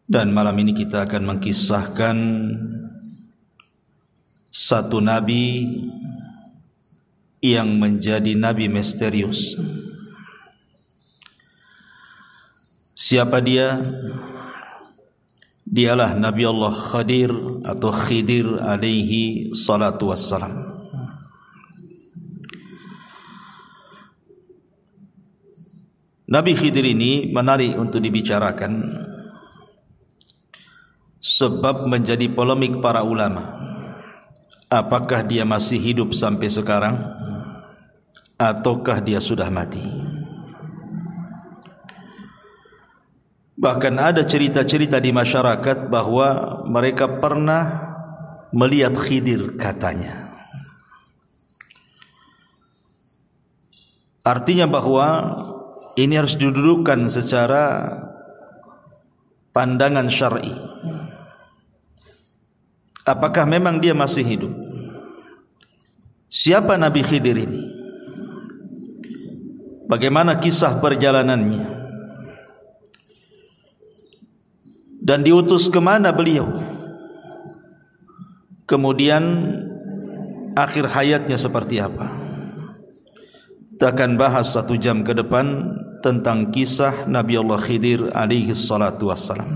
Dan malam ini kita akan mengkisahkan satu nabi yang menjadi nabi misterius. Siapa dia? Dialah Nabi Allah Khadir atau Khidir alaihi salatu wassalam. Nabi Khidir ini menarik untuk dibicarakan sebab menjadi polemik para ulama. Apakah dia masih hidup sampai sekarang ataukah dia sudah mati? Bahkan ada cerita-cerita di masyarakat bahwa mereka pernah melihat Khidir katanya. Artinya bahwa ini harus didudukkan secara pandangan syar'i. Apakah memang dia masih hidup? Siapa Nabi Khidir ini? Bagaimana kisah perjalanannya? Dan diutus kemana beliau? Kemudian akhir hayatnya seperti apa? Kita akan bahas 1 jam ke depan tentang kisah Nabi Allah Khidir alaihi salatu wassalam.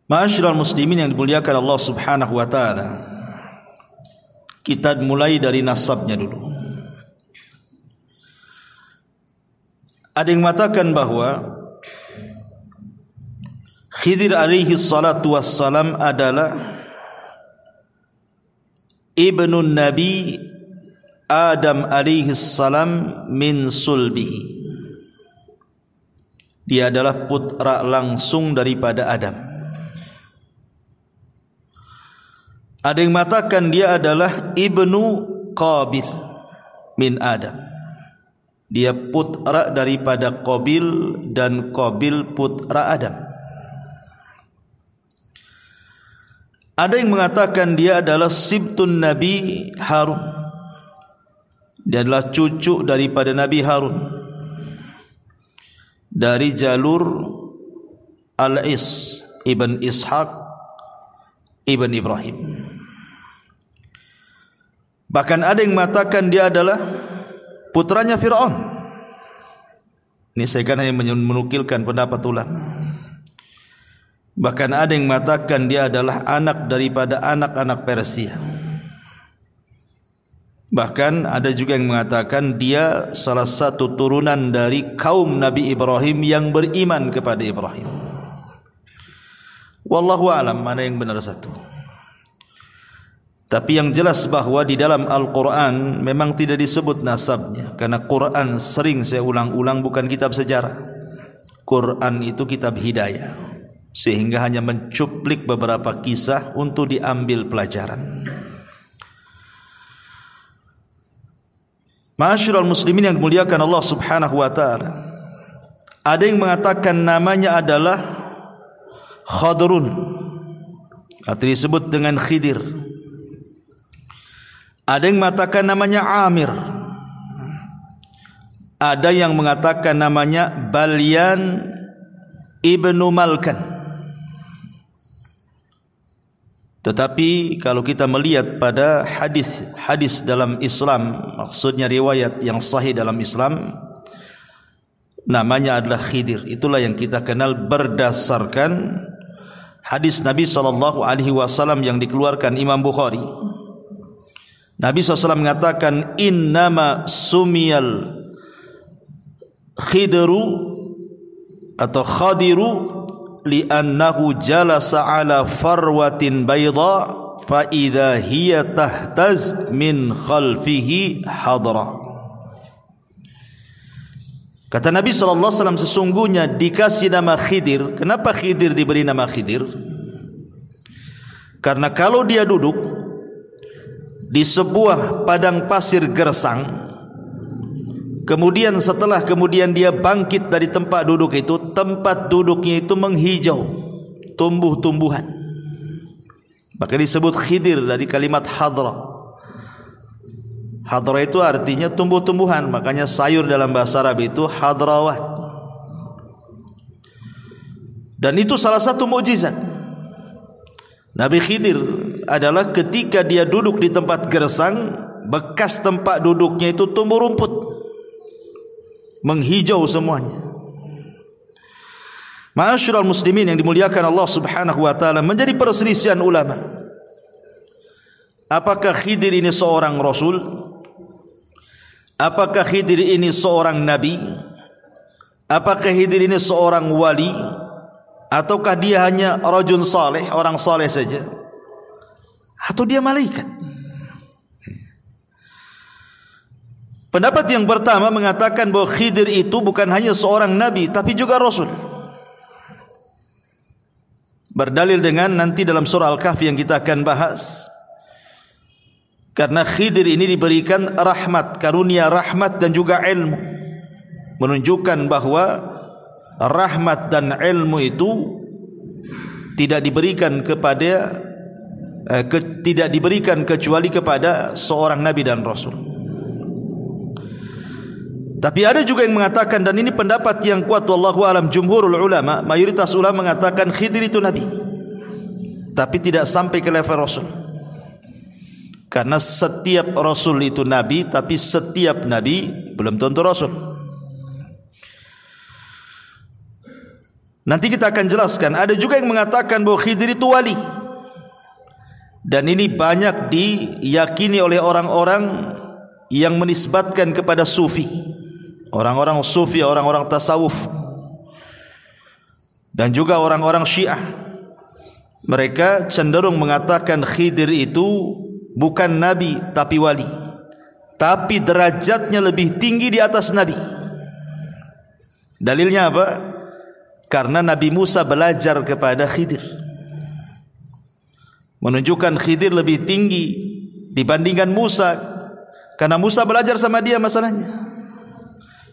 Ma'asyiral muslimin yang dimuliakan Allah subhanahu wa ta'ala, kita mulai dari nasabnya dulu. Ada yang mengatakan bahwa Khidir alaihi salatu wassalam adalah ibnu Nabi Adam alaihi salam min sulbihi. Dia adalah putra langsung daripada Adam. Ada yang mengatakan dia adalah ibnu Qabil min Adam. Dia putra daripada Qabil dan Qabil putra Adam. Ada yang mengatakan dia adalah sibtun Nabi Harun. Dia adalah cucu daripada Nabi Harun dari jalur Al-Is ibn Ishaq ibn Ibrahim. Bahkan ada yang mengatakan dia adalah putranya Fir'aun. Ini saya kan hanya menukilkan pendapat ulama. Bahkan ada yang mengatakan dia adalah anak daripada anak-anak Persia. Bahkan ada juga yang mengatakan dia salah satu turunan dari kaum Nabi Ibrahim yang beriman kepada Ibrahim. Wallahu a'lam mana yang benar satu. Tapi yang jelas bahwa di dalam Al-Quran memang tidak disebut nasabnya, karena Quran sering saya ulang-ulang bukan kitab sejarah. Quran itu kitab hidayah, sehingga hanya mencuplik beberapa kisah untuk diambil pelajaran. Ma'asyiral muslimin yang dimuliakan Allah subhanahu wa ta'ala, ada yang mengatakan namanya adalah Khadrun atau disebut dengan Khidir. Ada yang mengatakan namanya Amir. Ada yang mengatakan namanya Balyan ibnu Malkan. Tetapi kalau kita melihat pada hadis dalam Islam, maksudnya riwayat yang sahih dalam Islam, namanya adalah Khidir. Itulah yang kita kenal berdasarkan hadis Nabi SAW yang dikeluarkan Imam Bukhari. Nabi SAW mengatakan, innama sumiyal khidru atau khadiru li'annahu jalasa ala farwatin bayda fa idza hiya tahtaz min khalfihi hadra. Kata Nabi SAW, sesungguhnya dikasih nama Khidir. Kenapa Khidir diberi nama Khidir? Karena kalau dia duduk di sebuah padang pasir gersang, kemudian setelah dia bangkit dari tempat duduk itu, tempat duduknya itu menghijau, tumbuh-tumbuhan. Maka disebut Khidir dari kalimat hadra. Hadra itu artinya tumbuh-tumbuhan, makanya sayur dalam bahasa Arab itu hadrawat. Dan itu salah satu mukjizat Nabi Khidir adalah ketika dia duduk di tempat gersang, bekas tempat duduknya itu tumbuh rumput, menghijau semuanya. Ma'asyiral muslimin yang dimuliakan Allah Subhanahu wa taala, menjadi perselisihan ulama. Apakah Khidir ini seorang rasul? Apakah Khidir ini seorang nabi? Apakah Khidir ini seorang wali? Ataukah dia hanya rajul saleh, orang saleh saja? Atau dia malaikat? Pendapat yang pertama mengatakan bahwa Khidir itu bukan hanya seorang nabi, tapi juga rasul. Berdalil dengan nanti dalam surah Al-Kahfi yang kita akan bahas. Karena Khidir ini diberikan rahmat, karunia rahmat dan juga ilmu, menunjukkan bahwa rahmat dan ilmu itu tidak diberikan kecuali kepada seorang nabi dan rasul. Tapi ada juga yang mengatakan, dan ini pendapat yang kuat wallahu alam, jumhurul ulama, mayoritas ulama mengatakan Khidir itu nabi, tapi tidak sampai ke level rasul. Karena setiap rasul itu nabi, tapi setiap nabi belum tentu rasul. Nanti kita akan jelaskan. Ada juga yang mengatakan bahwa Khidir itu wali, dan ini banyak diyakini oleh orang-orang yang menisbatkan kepada sufi, orang-orang sufi, orang-orang tasawuf, dan juga orang-orang Syiah. Mereka cenderung mengatakan Khidir itu bukan nabi tapi wali, tapi derajatnya lebih tinggi di atas nabi. Dalilnya apa? Karena Nabi Musa belajar kepada Khidir, menunjukkan Khidir lebih tinggi dibandingkan Musa, karena Musa belajar sama dia masalahnya.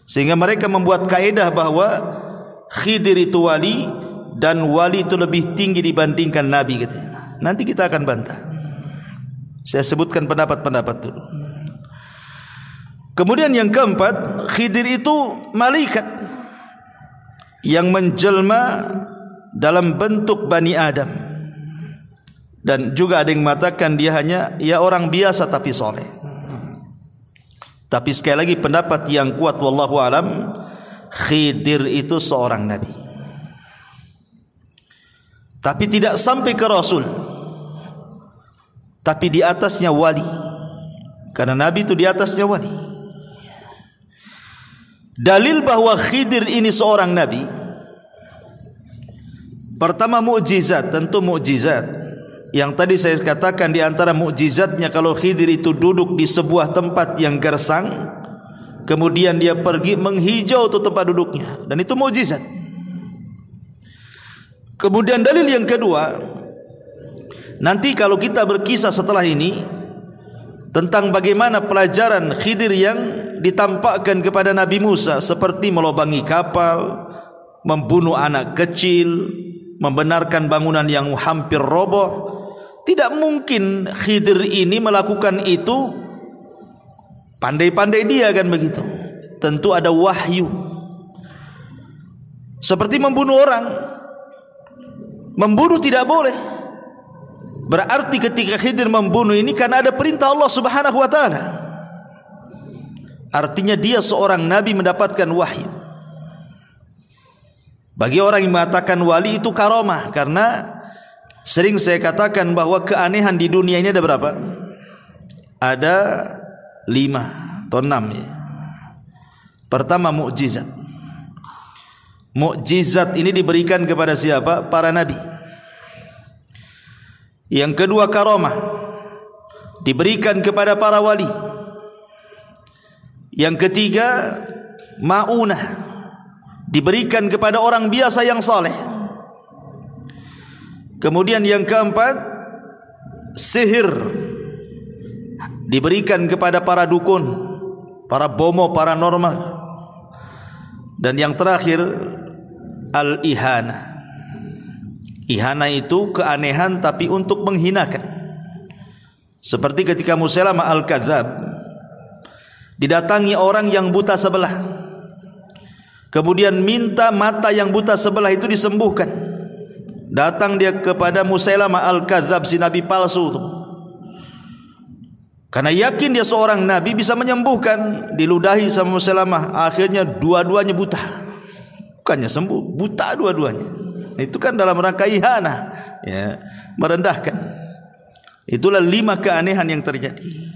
Sehingga mereka membuat kaedah bahwa Khidir itu wali, dan wali itu lebih tinggi dibandingkan nabi gitu. Nanti kita akan bantah. Saya sebutkan pendapat-pendapat dulu. Kemudian yang keempat, Khidir itu malaikat yang menjelma dalam bentuk Bani Adam. Dan juga ada yang mengatakan dia hanya orang biasa tapi soleh. Tapi sekali lagi pendapat yang kuat wallahu alam, Khidir itu seorang nabi, tapi tidak sampai ke rasul, tapi di atasnya wali. Karena nabi itu di atasnya wali. Dalil bahwa Khidir ini seorang nabi, pertama mukjizat, tentu mukjizat. Yang tadi saya katakan di antara mukjizatnya, kalau Khidir itu duduk di sebuah tempat yang gersang, kemudian dia pergi menghijau tuh tempat duduknya, dan itu mukjizat. Kemudian dalil yang kedua, nanti kalau kita berkisah setelah ini tentang bagaimana pelajaran Khidir yang ditampakkan kepada Nabi Musa, seperti melobangi kapal, membunuh anak kecil, membenarkan bangunan yang hampir roboh. Tidak mungkin Khidir ini melakukan itu pandai-pandai dia, kan begitu. Tentu ada wahyu. Seperti membunuh orang. Membunuh tidak boleh. Berarti ketika Khidir membunuh ini karena ada perintah Allah Subhanahu wa taala. Artinya dia seorang nabi mendapatkan wahyu. Bagi orang yang mengatakan wali itu karomah, karena sering saya katakan bahwa keanehan di dunia ini ada berapa? Ada 5 atau 6 ya. Pertama mukjizat. Mukjizat ini diberikan kepada siapa? Para nabi. Yang kedua karomah, diberikan kepada para wali. Yang ketiga maunah, diberikan kepada orang biasa yang saleh. Kemudian yang keempat, sihir, diberikan kepada para dukun, para bomo paranormal. Dan yang terakhir, al-ihana. Ihana itu keanehan tapi untuk menghinakan. Seperti ketika Musailamah al-Kadzab didatangi orang yang buta sebelah, kemudian minta mata yang buta sebelah itu disembuhkan. Datang dia kepada Musailamah Al-Kadzab, si nabi palsu itu. Karena yakin dia seorang nabi bisa menyembuhkan, diludahi sama Musailamah. Akhirnya dua-duanya buta. Bukannya sembuh, buta dua-duanya. Itu kan dalam rangka ihanah, ya, merendahkan. Itulah 5 keanehan yang terjadi.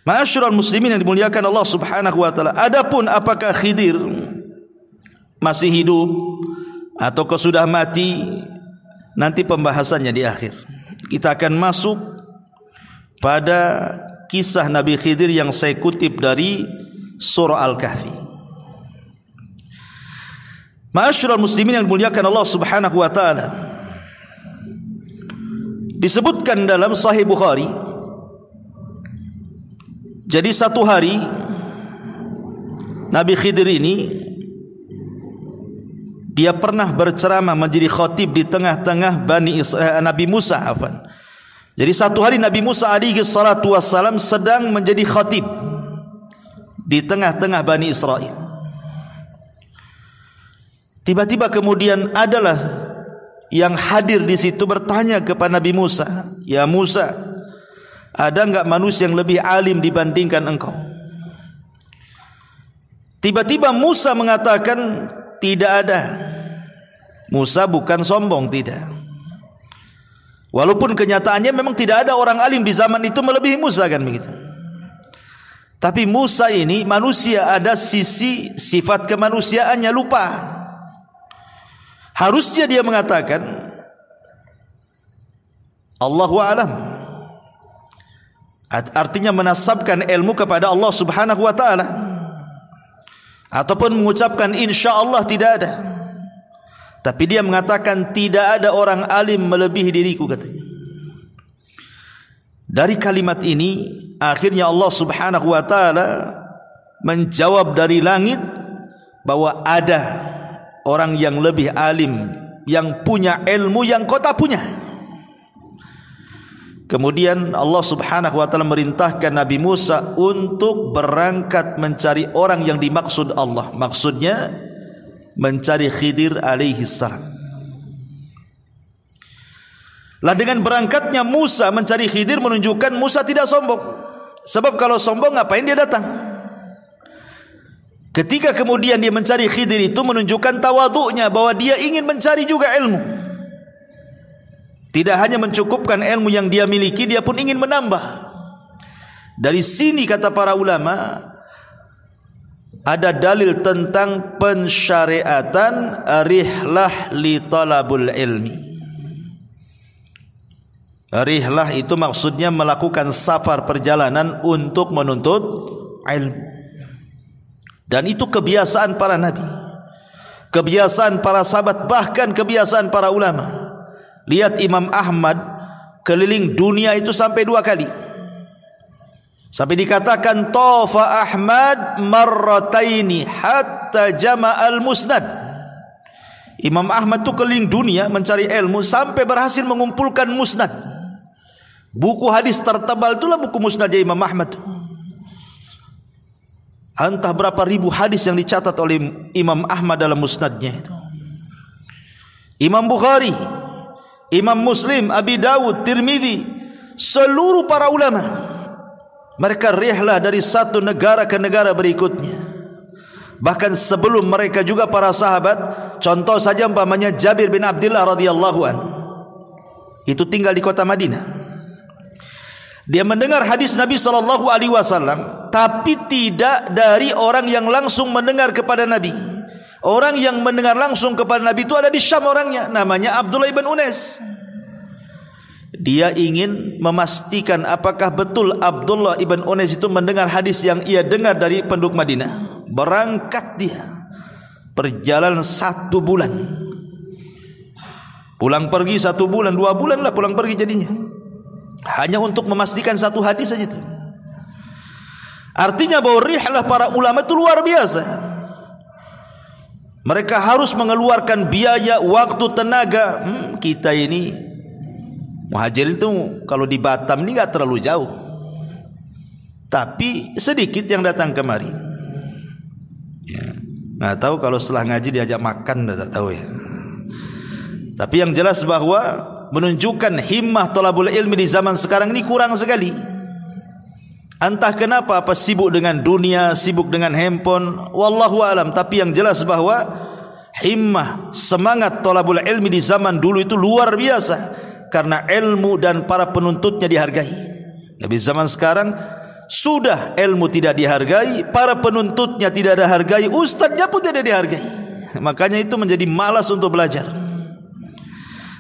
Ma'asyiral muslimin yang dimuliakan Allah Subhanahu wa taala. Adapun apakah Khidir masih hidup atau sudah mati, nanti pembahasannya di akhir. Kita akan masuk pada kisah Nabi Khidir yang saya kutip dari surah Al-Kahfi. Ma'asyiral muslimin yang dimuliakan Allah Subhanahu wa taala. Disebutkan dalam Sahih Bukhari, jadi satu hari Nabi Khidir ini dia pernah berceramah menjadi khatib di tengah-tengah Nabi Musa. Jadi satu hari Nabi Musa alaihi salatu wassalam sedang menjadi khatib di tengah-tengah Bani Israel. Tiba-tiba kemudian adalah yang hadir di situ bertanya kepada Nabi Musa, "Ya Musa, ada enggak manusia yang lebih alim dibandingkan engkau?" Tiba-tiba Musa mengatakan, "Tidak ada." Musa bukan sombong, tidak. Walaupun kenyataannya memang tidak ada orang alim di zaman itu melebihi Musa, kan begitu. Tapi Musa ini manusia, ada sisi sifat kemanusiaannya lupa. Harusnya dia mengatakan Allahu a'lam. Artinya menasabkan ilmu kepada Allah Subhanahu wa taala. Ataupun mengucapkan insyaallah tidak ada. Tapi dia mengatakan tidak ada orang alim melebihi diriku, katanya. Dari kalimat ini akhirnya Allah Subhanahu wa taala menjawab dari langit bahwa ada orang yang lebih alim, yang punya ilmu yang kau tak punya. Kemudian Allah Subhanahu wa taala merintahkan Nabi Musa untuk berangkat mencari orang yang dimaksud Allah. Maksudnya mencari Khidir alaihi salam. Lah dengan berangkatnya Musa mencari Khidir menunjukkan Musa tidak sombong. Sebab kalau sombong ngapain dia datang? Ketika kemudian dia mencari Khidir itu menunjukkan tawadhu'nya, bahwa dia ingin mencari juga ilmu. Tidak hanya mencukupkan ilmu yang dia miliki, dia pun ingin menambah. Dari sini kata para ulama, ada dalil tentang pensyariatan rihlah li talabul ilmi. Rihlah itu maksudnya melakukan safar, perjalanan untuk menuntut ilmu. Dan itu kebiasaan para nabi, kebiasaan para sahabat, bahkan kebiasaan para ulama. Lihat Imam Ahmad keliling dunia itu sampai 2 kali. Sampai dikatakan Tafa Ahmad marrataini hatta jama'al musnad. Imam Ahmad itu keliling dunia mencari ilmu sampai berhasil mengumpulkan musnad. Buku hadis tertebal itulah buku musnadnya Imam Ahmad. Entah berapa ribu hadis yang dicatat oleh Imam Ahmad dalam musnadnya itu. Imam Bukhari, Imam Muslim, Abi Dawud, Tirmidzi, seluruh para ulama, mereka rihlah dari satu negara ke negara berikutnya. Bahkan sebelum mereka juga para sahabat. Contoh saja umpamanya Jabir bin Abdullah radhiyallahu an, itu tinggal di kota Madinah. Dia mendengar hadis Nabi SAW, tapi tidak dari orang yang langsung mendengar kepada Nabi. Orang yang mendengar langsung kepada Nabi itu ada di Syam orangnya, namanya Abdullah ibn Unais. Dia ingin memastikan apakah betul Abdullah ibn Unais itu mendengar hadis yang ia dengar dari penduduk Madinah. Berangkat dia, perjalanan 1 bulan, pulang pergi 1 bulan, 2 bulan lah pulang pergi jadinya, hanya untuk memastikan 1 hadis saja itu. Artinya bahwa rihlah para ulama itu luar biasa. Mereka harus mengeluarkan biaya, waktu, tenaga. Kita ini muhajirin itu kalau di Batam ini gak terlalu jauh, tapi sedikit yang datang kemari. Ya, nggak tahu kalau setelah ngaji diajak makan, tak tahu ya. Tapi yang jelas bahwa menunjukkan himmah thalabul ilmi di zaman sekarang ini kurang sekali. Entah kenapa, apa sibuk dengan dunia, sibuk dengan handphone, wallahu alam. Tapi yang jelas bahwa himmah, semangat thalabul ilmi di zaman dulu itu luar biasa, karena ilmu dan para penuntutnya dihargai. Tapi zaman sekarang sudah ilmu tidak dihargai, para penuntutnya tidak dihargai, ustadznya pun tidak dihargai. Makanya itu menjadi malas untuk belajar.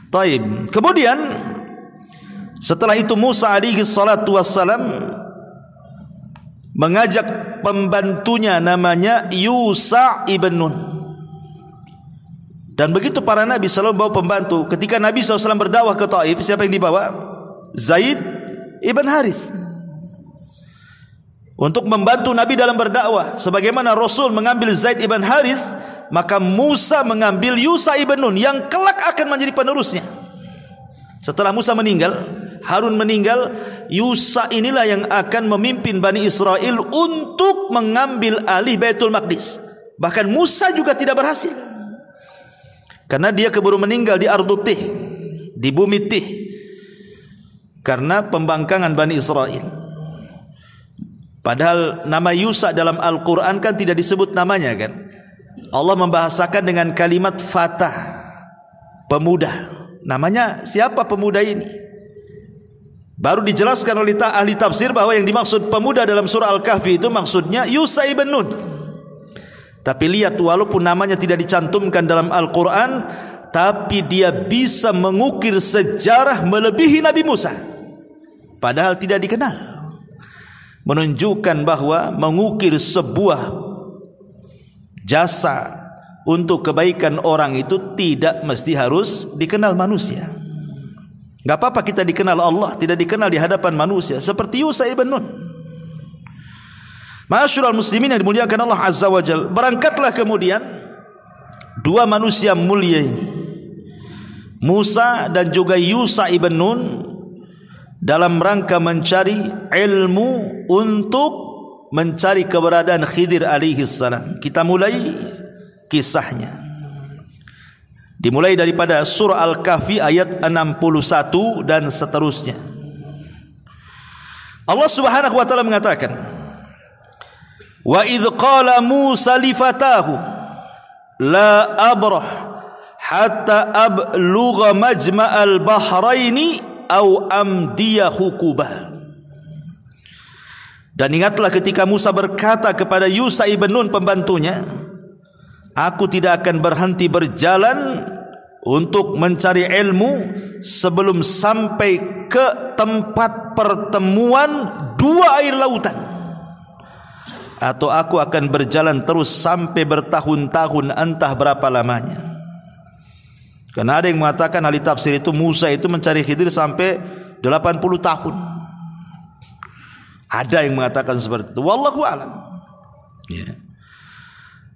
Taib. Kemudian setelah itu Musa alaihi salatu wassalam mengajak pembantunya namanya Yusha ibn Nun. Dan begitu para nabi selalu bawa pembantu. Ketika Nabi SAW berdakwah ke Taif, siapa yang dibawa? Zaid ibn Harith, untuk membantu Nabi dalam berdakwah. Sebagaimana Rasul mengambil Zaid ibn Harith, maka Musa mengambil Yusha ibn Nun yang kelak akan menjadi penerusnya. Setelah Musa meninggal, Harun meninggal, Yusha inilah yang akan memimpin Bani Israel untuk mengambil alih Baitul Maqdis. Bahkan Musa juga tidak berhasil, karena dia keburu meninggal di Ardut Tih, di bumi Tih, karena pembangkangan Bani Israel. Padahal nama Yusha dalam Al-Quran kan tidak disebut namanya kan. Allah membahasakan dengan kalimat fatah, pemuda. Namanya siapa pemuda ini? Baru dijelaskan oleh ahli tafsir bahwa yang dimaksud pemuda dalam surah Al-Kahfi itu maksudnya Yusha ibn Nun. Tapi lihat, walaupun namanya tidak dicantumkan dalam Al-Quran, tapi dia bisa mengukir sejarah melebihi Nabi Musa, padahal tidak dikenal. Menunjukkan bahwa mengukir sebuah jasa untuk kebaikan orang itu tidak mesti harus dikenal manusia. Gak apa-apa kita dikenal Allah, tidak dikenal di hadapan manusia, seperti Yusha ibn Nun. Ma'asyiral muslimin yang dimuliakan Allah Azza wa Jalla, berangkatlah kemudian dua manusia mulia ini, Musa dan juga Yusha ibn Nun, dalam rangka mencari ilmu untuk mencari keberadaan Khidir alaihi salam. Kita mulai kisahnya. Dimulai daripada surah Al-Kahfi ayat 61 dan seterusnya. Allah Subhanahu wa taala mengatakan, "Wa idz qala Musa li fatahu la abrah hatta ablugha majma'al bahraini aw amdiya hukuba." Dan ingatlah ketika Musa berkata kepada Yusha ibn Nun pembantunya, "Aku tidak akan berhenti berjalan untuk mencari ilmu sebelum sampai ke tempat pertemuan dua air lautan, atau aku akan berjalan terus sampai bertahun-tahun, entah berapa lamanya." Karena ada yang mengatakan, ahli tafsir itu, Musa itu mencari Khidir sampai 80 tahun. Ada yang mengatakan seperti itu, wallahu alam. Ya.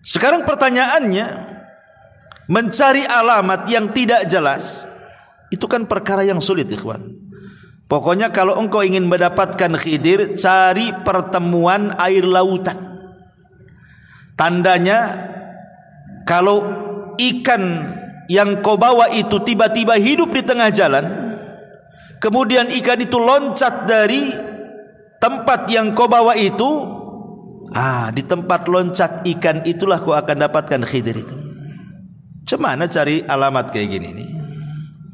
Sekarang pertanyaannya, mencari alamat yang tidak jelas itu kan perkara yang sulit, ikhwan. Pokoknya kalau engkau ingin mendapatkan Khidir, cari pertemuan air lautan. Tandanya kalau ikan yang kau bawa itu tiba-tiba hidup di tengah jalan, kemudian ikan itu loncat dari tempat yang kau bawa itu, di tempat loncat ikan itulah kau akan dapatkan Khidir itu. Cemana cari alamat kayak gini nih?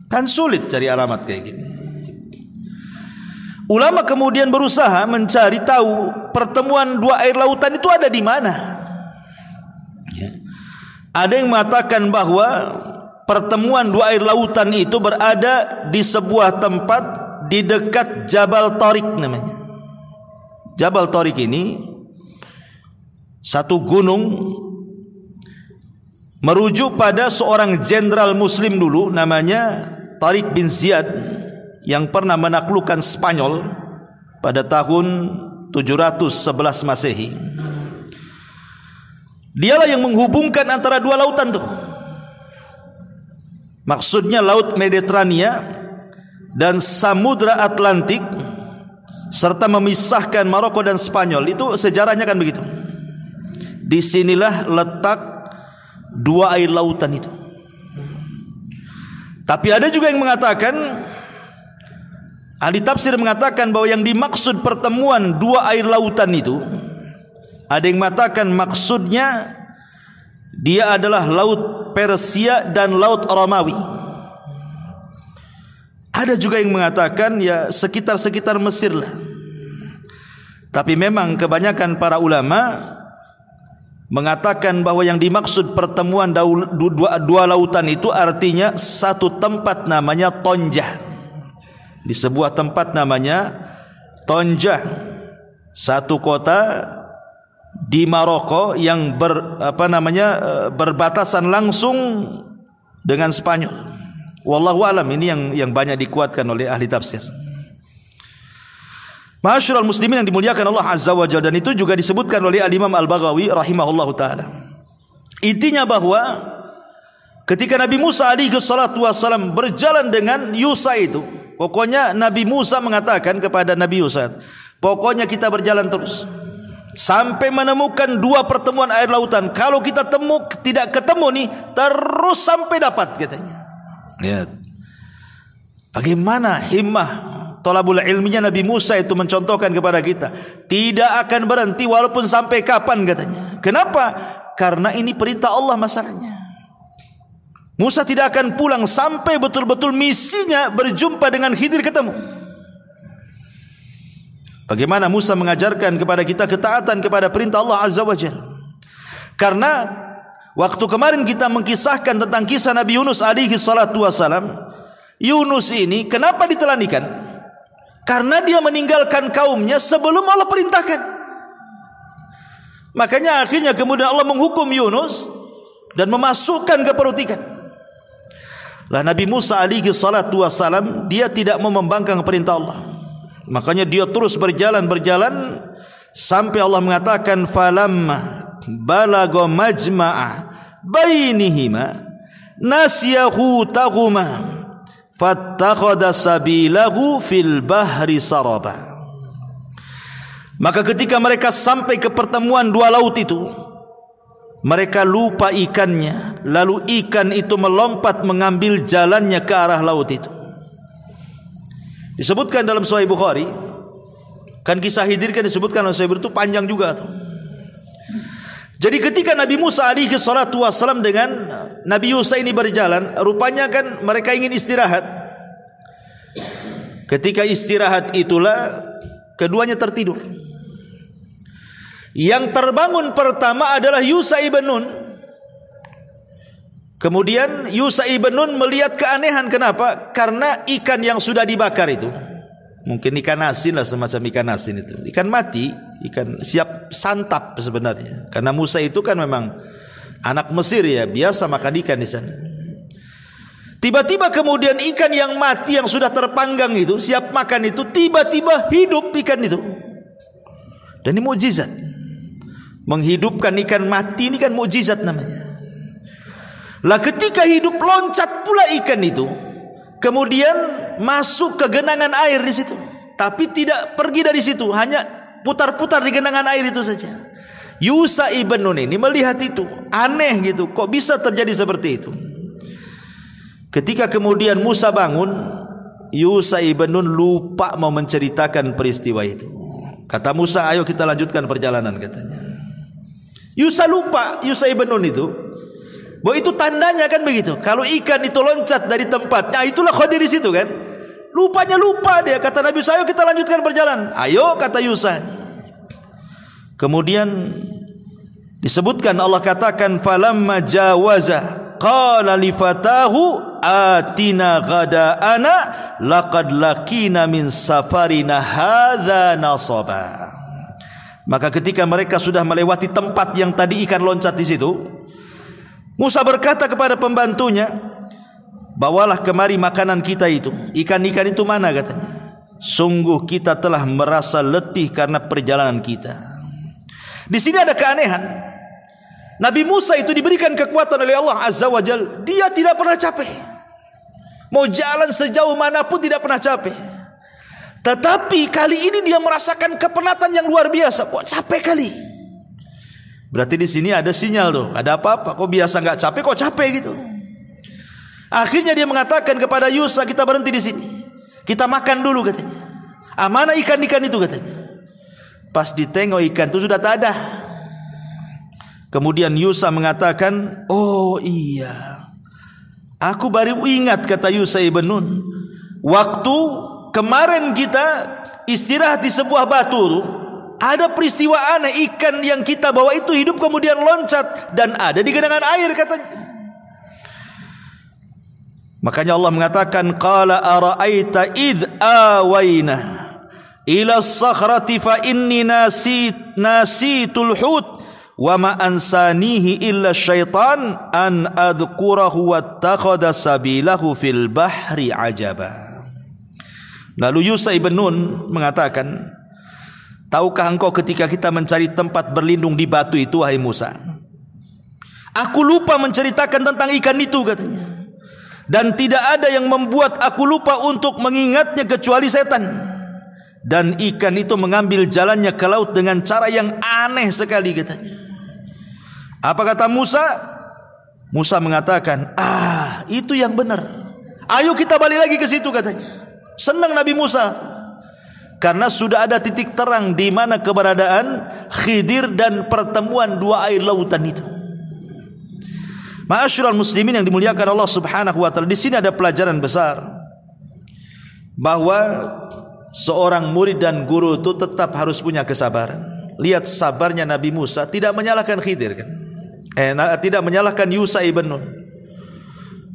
Kan sulit cari alamat kayak gini. Ulama kemudian berusaha mencari tahu pertemuan dua air lautan itu ada di mana. Ya. Ada yang mengatakan bahwa pertemuan dua air lautan itu berada di sebuah tempat di dekat Jabal Tariq namanya. Jabal Tariq ini satu gunung merujuk pada seorang jenderal muslim dulu namanya Tariq bin Ziyad yang pernah menaklukkan Spanyol pada tahun 711 Masehi. Dialah yang menghubungkan antara dua lautan tuh. Maksudnya Laut Mediterania dan Samudra Atlantik, serta memisahkan Maroko dan Spanyol. Itu sejarahnya kan begitu. Disinilah letak dua air lautan itu. Tapi ada juga yang mengatakan, ahli tafsir mengatakan bahwa yang dimaksud pertemuan dua air lautan itu, ada yang mengatakan maksudnya dia adalah laut Persia dan laut Romawi. Ada juga yang mengatakan ya sekitar-sekitar Mesir lah. Tapi memang kebanyakan para ulama mengatakan bahwa yang dimaksud pertemuan dua lautan itu artinya satu tempat namanya Tonjah. Di sebuah tempat namanya Tonjah, satu kota di Maroko yang berbatasan langsung dengan Spanyol. Wallahu alam, ini yang banyak dikuatkan oleh ahli tafsir. Ma'asyiral muslimin yang dimuliakan Allah Azza wa Jalla, dan itu juga disebutkan oleh Al-Imam Al-Baghawi rahimahullahu taala. Intinya bahwa ketika Nabi Musa alaihi salatu wasallam berjalan dengan Yusa itu, pokoknya Nabi Musa mengatakan kepada Nabi Yusa, pokoknya kita berjalan terus sampai menemukan dua pertemuan air lautan. Kalau kita tidak ketemu nih, terus sampai dapat, katanya. Lihat bagaimana himmah thalabul ilminya Nabi Musa itu mencontohkan kepada kita, tidak akan berhenti walaupun sampai kapan, katanya. Kenapa? Karena ini perintah Allah masalahnya. Musa tidak akan pulang sampai betul-betul misinya berjumpa dengan Khidir ketemu. Bagaimana Musa mengajarkan kepada kita ketaatan kepada perintah Allah Azza wa Jalla. Karena waktu kemarin kita mengkisahkan tentang kisah Nabi Yunus alaihi salatu wasalam, Yunus ini kenapa ditelanikan? Karena dia meninggalkan kaumnya sebelum Allah perintahkan. Makanya akhirnya kemudian Allah menghukum Yunus dan memasukkan ke perut ikan. Lah Nabi Musa alaihi salatu wasalam, dia tidak mau membangkang perintah Allah. Makanya dia terus berjalan sampai Allah mengatakan falamma balagha majma'a bainihima nasiyahu tahuma fattakhadha sabilahu fil bahri saraba. Maka ketika mereka sampai ke pertemuan dua laut itu, mereka lupa ikannya, lalu ikan itu melompat mengambil jalannya ke arah laut itu. Disebutkan dalam Sahih Bukhari, kan kisah Khidir kan disebutkan dalam Sahih Bukhari itu panjang juga tuh. Jadi ketika Nabi Musa alaihi salatu wasallam dengan Nabi Yusa ini berjalan, rupanya kan mereka ingin istirahat. Ketika istirahat itulah keduanya tertidur. Yang terbangun pertama adalah Yusa ibn Nun. Kemudian Yusa ibn Nun melihat keanehan. Kenapa? Karena ikan yang sudah dibakar itu, mungkin ikan asin lah, semacam ikan asin itu, ikan mati, ikan siap santap sebenarnya. Karena Musa itu kan memang anak Mesir ya, biasa makan ikan di sana. Tiba-tiba kemudian ikan yang mati yang sudah terpanggang itu, siap makan itu, tiba-tiba hidup ikan itu. Dan ini mukjizat. Menghidupkan ikan mati ini kan mukjizat namanya. Lah ketika hidup loncat pula ikan itu, kemudian masuk ke genangan air di situ. Tapi tidak pergi dari situ, hanya putar-putar di genangan air itu saja. Yusa ibn Nun ini melihat itu, aneh gitu, kok bisa terjadi seperti itu. Ketika kemudian Musa bangun, Yusa ibn Nun lupa mau menceritakan peristiwa itu. Kata Musa, ayo kita lanjutkan perjalanan, katanya. Yusa lupa, Yusa ibn Nun itu, bahwa itu tandanya kan begitu. Kalau ikan itu loncat dari tempat, nah itulah Khidir di situ kan. Lupanya lupa dia. Kata Nabi Musa, ayo kita lanjutkan perjalanan. Ayo, kata Yusa. Kemudian disebutkan Allah katakan falamma jawaza qala li fatahu atina ghada'ana laqad laqina min safarina hadza nasaba. Maka ketika mereka sudah melewati tempat yang tadi ikan loncat di situ, Musa berkata kepada pembantunya, bawalah kemari makanan kita itu. Ikan-ikan itu mana, katanya. Sungguh kita telah merasa letih karena perjalanan kita. Di sini ada keanehan. Nabi Musa itu diberikan kekuatan oleh Allah Azza wa Jalla. Dia tidak pernah capek. Mau jalan sejauh manapun tidak pernah capek. Tetapi kali ini dia merasakan kepenatan yang luar biasa. Kok capek kali? Berarti di sini ada sinyal tuh, ada apa-apa. Kok biasa nggak capek, kok capek gitu. Akhirnya dia mengatakan kepada Yusa, kita berhenti di sini, kita makan dulu katanya. Mana ikan-ikan itu katanya. Pas ditengok ikan itu sudah tak ada. Kemudian Yusa mengatakan, oh iya, aku baru ingat, kata Yusa ibn Nun, waktu kemarin kita istirahat di sebuah batu, ada peristiwa aneh, ikan yang kita bawa itu hidup kemudian loncat dan ada di genangan air katanya. Makanya Allah mengatakan, qala ara'aita idh awaina ila as-sakhrati fa inni nasitul hut wa ma ansanihi illa syaitan an adhkurahu wattakhadha sabilahu fil bahri ajaba. Lalu Yusa ibn Nun mengatakan, tahukah engkau ketika kita mencari tempat berlindung di batu itu, wahai Musa, aku lupa menceritakan tentang ikan itu katanya, dan tidak ada yang membuat aku lupa untuk mengingatnya kecuali setan, dan ikan itu mengambil jalannya ke laut dengan cara yang aneh sekali katanya. Apa kata Musa? Musa mengatakan, itu yang benar, ayo kita balik lagi ke situ katanya. Senang Nabi Musa karena sudah ada titik terang di mana keberadaan Khidir dan pertemuan dua air lautan itu. Ma'asyiral muslimin yang dimuliakan Allah Subhanahu wa taala, di sini ada pelajaran besar bahwa seorang murid dan guru itu tetap harus punya kesabaran. Lihat sabarnya Nabi Musa, tidak menyalahkan Khidir kan? Tidak menyalahkan Yusa ibn Nun.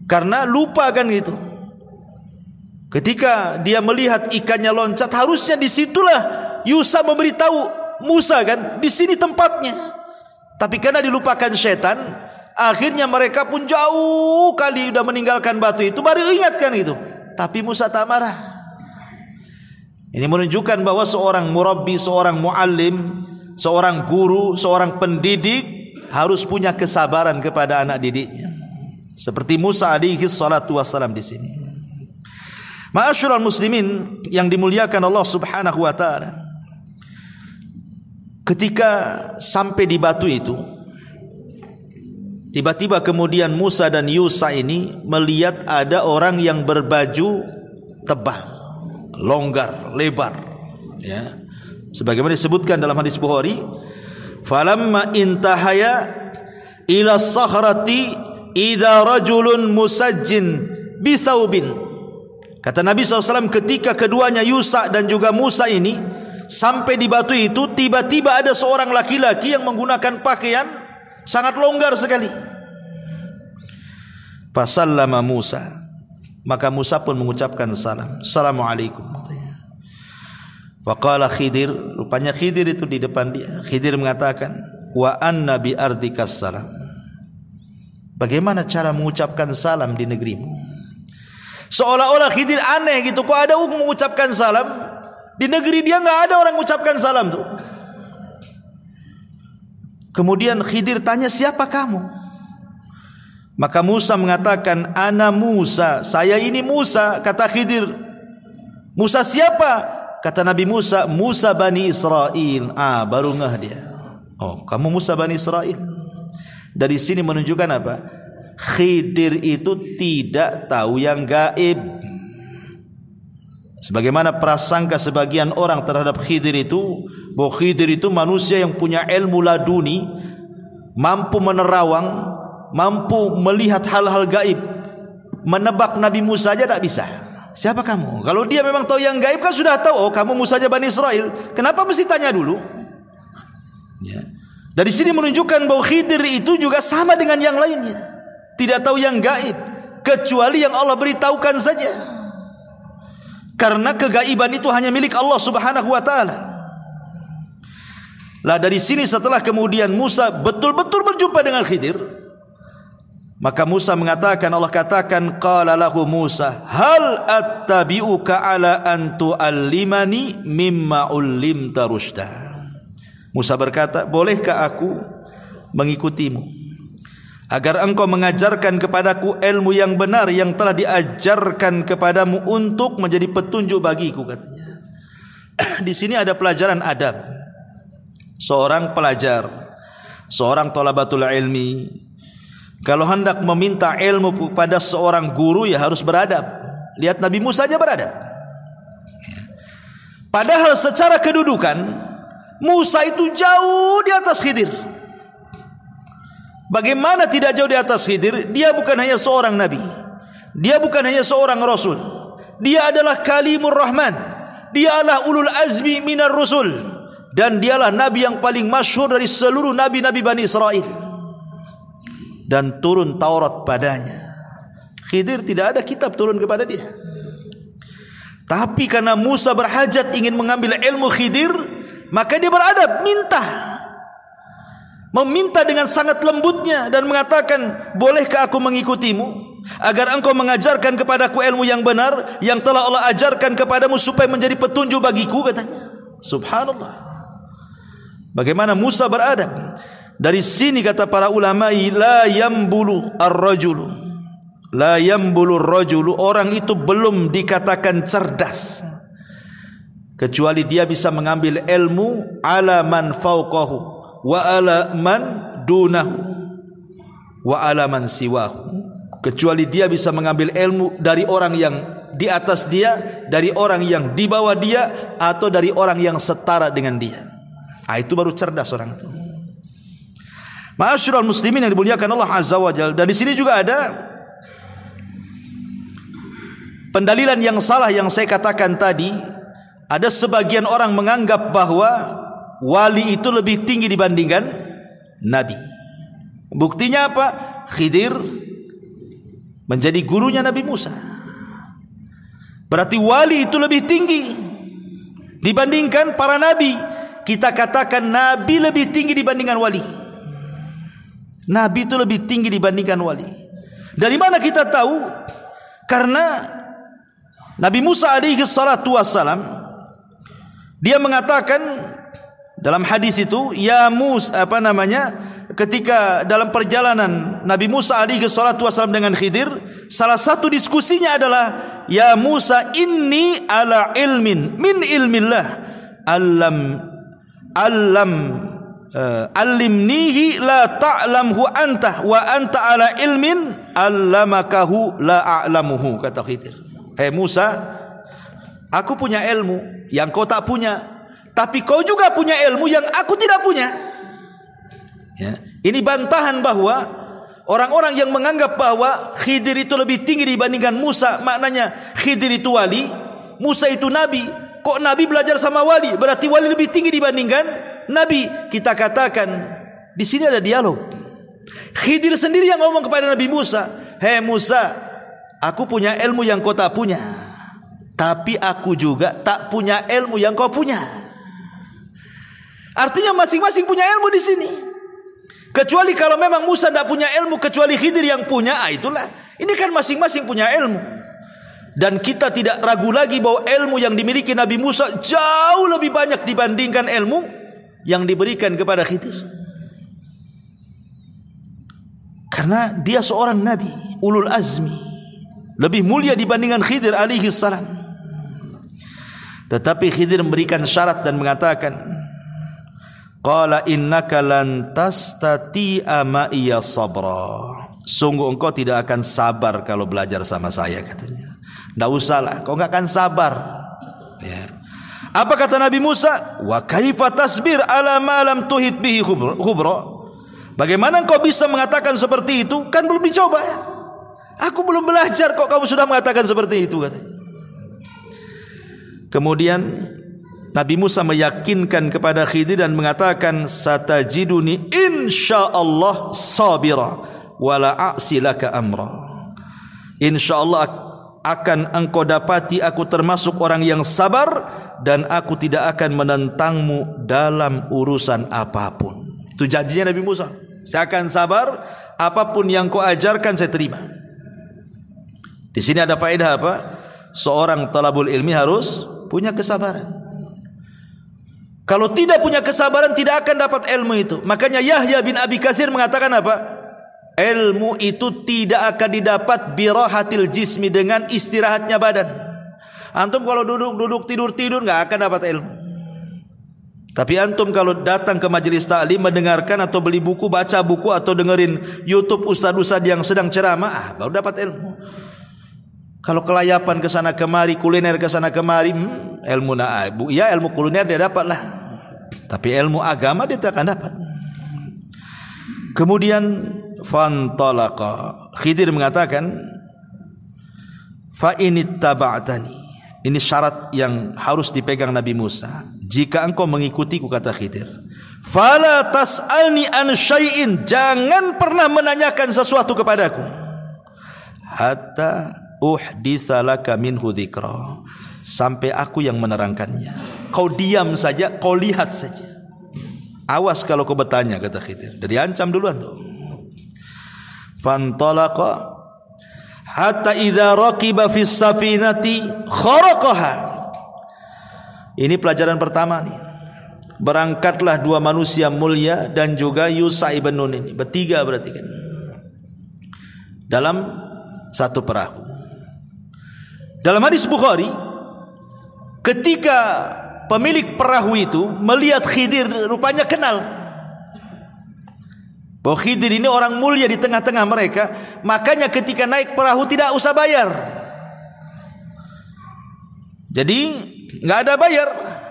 Karena lupa kan gitu. Ketika dia melihat ikannya loncat, harusnya disitulah Yusa memberitahu Musa kan, di sini tempatnya. Tapi karena dilupakan setan, akhirnya mereka pun jauh kali sudah meninggalkan batu itu, baru ingatkan itu. Tapi Musa tak marah. Ini menunjukkan bahwa seorang murabbi, seorang muallim, seorang guru, seorang pendidik harus punya kesabaran kepada anak didiknya. Seperti Musa alaihi salatu wassalam di sini. Ma'asyiral muslimin yang dimuliakan Allah Subhanahu wa taala, ketika sampai di batu itu, tiba-tiba kemudian Musa dan Yusa ini melihat ada orang yang berbaju tebal, longgar, lebar, ya. Sebagaimana disebutkan dalam hadis Bukhari, falamma intahaya ila sakhrati idza rajulun musajjin bi thawbin. Kata Nabi SAW, ketika keduanya Yusa dan juga Musa ini sampai di batu itu, tiba-tiba ada seorang laki-laki yang menggunakan pakaian sangat longgar sekali. Fasallama Musa, maka Musa pun mengucapkan salam, assalamualaikum. Faqala Khidir, rupanya Khidir itu di depan dia. Khidir mengatakan, wa anna bi ardikas salam. Bagaimana cara mengucapkan salam di negerimu? Seolah-olah Khidir aneh gitu, kok ada mengucapkan salam di negeri dia, nggak ada orang mengucapkan salam tuh. Kemudian Khidir tanya, siapa kamu? Maka Musa mengatakan, ana Musa, saya ini Musa. Kata Khidir, Musa siapa? Kata Nabi Musa, Musa Bani Israel. Baru ngeh dia, oh kamu Musa Bani Israel. Dari sini menunjukkan apa? Khidir itu tidak tahu yang gaib. Sebagaimana prasangka sebagian orang terhadap Khidir itu, bahwa Khidir itu manusia yang punya ilmu laduni, mampu menerawang, mampu melihat hal-hal gaib. Menebak Nabi Musa aja tak bisa. Siapa kamu? Kalau dia memang tahu yang gaib kan sudah tahu, oh kamu Musa aja Bani Israel. Kenapa mesti tanya dulu? Ya. Dari sini menunjukkan bahwa Khidir itu juga sama dengan yang lainnya, tidak tahu yang gaib kecuali yang Allah beritahukan saja. Karena kegaiban itu hanya milik Allah Subhanahu wa taala. Lah dari sini setelah kemudian Musa betul-betul berjumpa dengan Khidir, maka Musa mengatakan, Allah katakan, qala lahu Musa, hal attabi'uka ala an tu'allimani mimma ullimta rusyda. Musa berkata, bolehkah aku mengikutimu agar engkau mengajarkan kepadaku ilmu yang benar yang telah diajarkan kepadamu untuk menjadi petunjuk bagiku, katanya. Di sini ada pelajaran adab. Seorang pelajar, seorang thalabatul ilmi, Kalau hendak meminta ilmu pada seorang guru ya harus beradab. Lihat Nabi Musa aja beradab. Padahal secara kedudukan Musa itu jauh di atas Khidir. Bagaimana tidak jauh di atas Khidir? Dia bukan hanya seorang nabi, dia bukan hanya seorang rasul, dia adalah kalimur rahman, dia adalah ulul azmi minar rusul, dan dialah nabi yang paling masyhur dari seluruh nabi-nabi Bani Israel. Dan turun Taurat padanya. Khidir tidak ada kitab turun kepada dia. Tapi karena Musa berhajat ingin mengambil ilmu Khidir, maka dia beradab, meminta dengan sangat lembutnya dan mengatakan, bolehkah aku mengikutimu agar engkau mengajarkan kepadaku ilmu yang benar yang telah Allah ajarkan kepadamu supaya menjadi petunjuk bagiku, katanya. Subhanallah. Bagaimana Musa beradab. Dari sini kata para ulama, la yambulu ar-rajulu, la yambulu ar-rajulu, orang itu belum dikatakan cerdas kecuali dia bisa mengambil ilmu ala man fauqahu wa ala man dunahu wa ala man siwahu, kecuali dia bisa mengambil ilmu dari orang yang di atas dia, dari orang yang di bawah dia, atau dari orang yang setara dengan dia. Itu baru cerdas orang itu. Ma'asyiral muslimin yang dimuliakan Allah Azza wa Jalla. Dan di sini juga ada pendalilan yang salah yang saya katakan tadi. Ada sebagian orang menganggap bahwa wali itu lebih tinggi dibandingkan nabi. Buktinya apa? Khidir menjadi gurunya Nabi Musa. Berarti wali itu lebih tinggi dibandingkan para nabi. Kita katakan nabi lebih tinggi dibandingkan wali. Nabi itu lebih tinggi dibandingkan wali. Dari mana kita tahu? Karena Nabi Musa alaihi salatu wassalam, dia mengatakan dalam hadis itu, ya Musa, ketika dalam perjalanan Nabi Musa alaihi salatu wassalam dengan Khidir, salah satu diskusinya adalah, ya Musa, inni ala ilmin min ilmillah allimnihi la ta'lamhu anta wa anta ala ilmin allamakahu la a'lamuhu, kata Khidir. Musa, aku punya ilmu yang kau tak punya, tapi kau juga punya ilmu yang aku tidak punya. Ya. Ini bantahan bahwa orang-orang yang menganggap bahwa Khidir itu lebih tinggi dibandingkan Musa, maknanya Khidir itu wali, Musa itu nabi. Kok nabi belajar sama wali? Berarti wali lebih tinggi dibandingkan nabi. Kita katakan di sini ada dialog. Khidir sendiri yang ngomong kepada Nabi Musa, Musa, aku punya ilmu yang kau tak punya, tapi aku juga tak punya ilmu yang kau punya. Artinya masing-masing punya ilmu di sini. Kecuali kalau memang Musa tidak punya ilmu kecuali Khidir yang punya, itulah. Ini kan masing-masing punya ilmu. Dan kita tidak ragu lagi bahwa ilmu yang dimiliki Nabi Musa jauh lebih banyak dibandingkan ilmu yang diberikan kepada Khidir. Karena dia seorang nabi, ulul azmi, lebih mulia dibandingkan Khidir alaihi salam. Tetapi Khidir memberikan syarat dan mengatakan, qala innaka lan tastati'a ma'iya sabra. Sungguh engkau tidak akan sabar kalau belajar sama saya, katanya. Tidak usahlah, kau enggak akan sabar. Ya. Apa kata Nabi Musa? Wa kaifa tasbir ala ma lam tuhit bihi khubra. Bagaimana engkau bisa mengatakan seperti itu? Kan belum dicoba. Aku belum belajar kok kamu sudah mengatakan seperti itu, katanya. Kemudian Nabi Musa meyakinkan kepada Khidir dan mengatakan, satajiduni insyaallah sabira wala a'silaka amra. Insyaallah akan engkau dapati aku termasuk orang yang sabar dan aku tidak akan menentangmu dalam urusan apapun. Itu janjinya Nabi Musa. Saya akan sabar, apapun yang kau ajarkan saya terima. Di sini ada faedah apa? Seorang talabul ilmi harus punya kesabaran. Kalau tidak punya kesabaran tidak akan dapat ilmu itu. Makanya Yahya bin Abi Katsir mengatakan apa? Ilmu itu tidak akan didapat birahatil jismi, dengan istirahatnya badan. Antum kalau duduk tidur nggak akan dapat ilmu. Tapi antum kalau datang ke majelis taklim, mendengarkan atau beli buku, baca buku atau dengerin YouTube ustaz-ustaz yang sedang ceramah, baru dapat ilmu. Kalau kelayapan ke sana kemari, kuliner ke sana kemari, ilmu ya ilmu kuliner dia dapat lah. Tapi ilmu agama dia tak akan dapat. Kemudian fantalaqa, Khidir mengatakan, fa inittaba'tani. Ini syarat yang harus dipegang Nabi Musa. Jika engkau mengikutiku, kata Khidir, fala tas'alni an syai'in, jangan pernah menanyakan sesuatu kepadaku, hatta uhditsa laka minhu dzikra, sampai aku yang menerangkannya. Kau diam saja, kau lihat saja. Awas kalau kau bertanya, kata Khidir. Dari ancam duluan tuh. Fantalaqa hatta idza raqiba fis safinati kharaqaha. Ini pelajaran pertama nih. Berangkatlah dua manusia mulia dan juga Yusha ibn Nun ini, bertiga berarti kan, dalam satu perahu. Dalam hadis Bukhari, ketika pemilik perahu itu melihat Khidir, rupanya kenal bahwa Khidir ini orang mulia di tengah-tengah mereka, makanya ketika naik perahu tidak usah bayar. Jadi nggak ada bayar,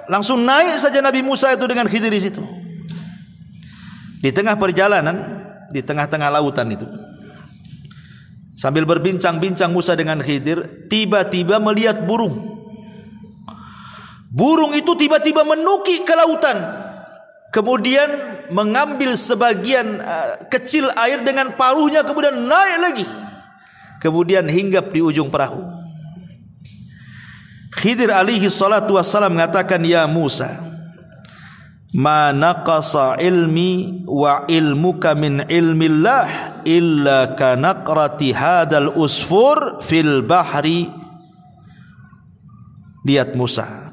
langsung naik saja Nabi Musa itu dengan Khidir di situ. Di tengah perjalanan, di tengah-tengah lautan itu, sambil berbincang-bincang Musa dengan Khidir, tiba-tiba melihat burung. Burung itu tiba-tiba menukik ke lautan, kemudian mengambil sebagian kecil air dengan paruhnya, kemudian naik lagi, kemudian hinggap di ujung perahu. Khidir alaihi salatu wassalam mengatakan, ya Musa, ma naqasa ilmi wa ilmuka min ilmillah illa kanaqrati hadal usfur fil bahri. Lihat Musa,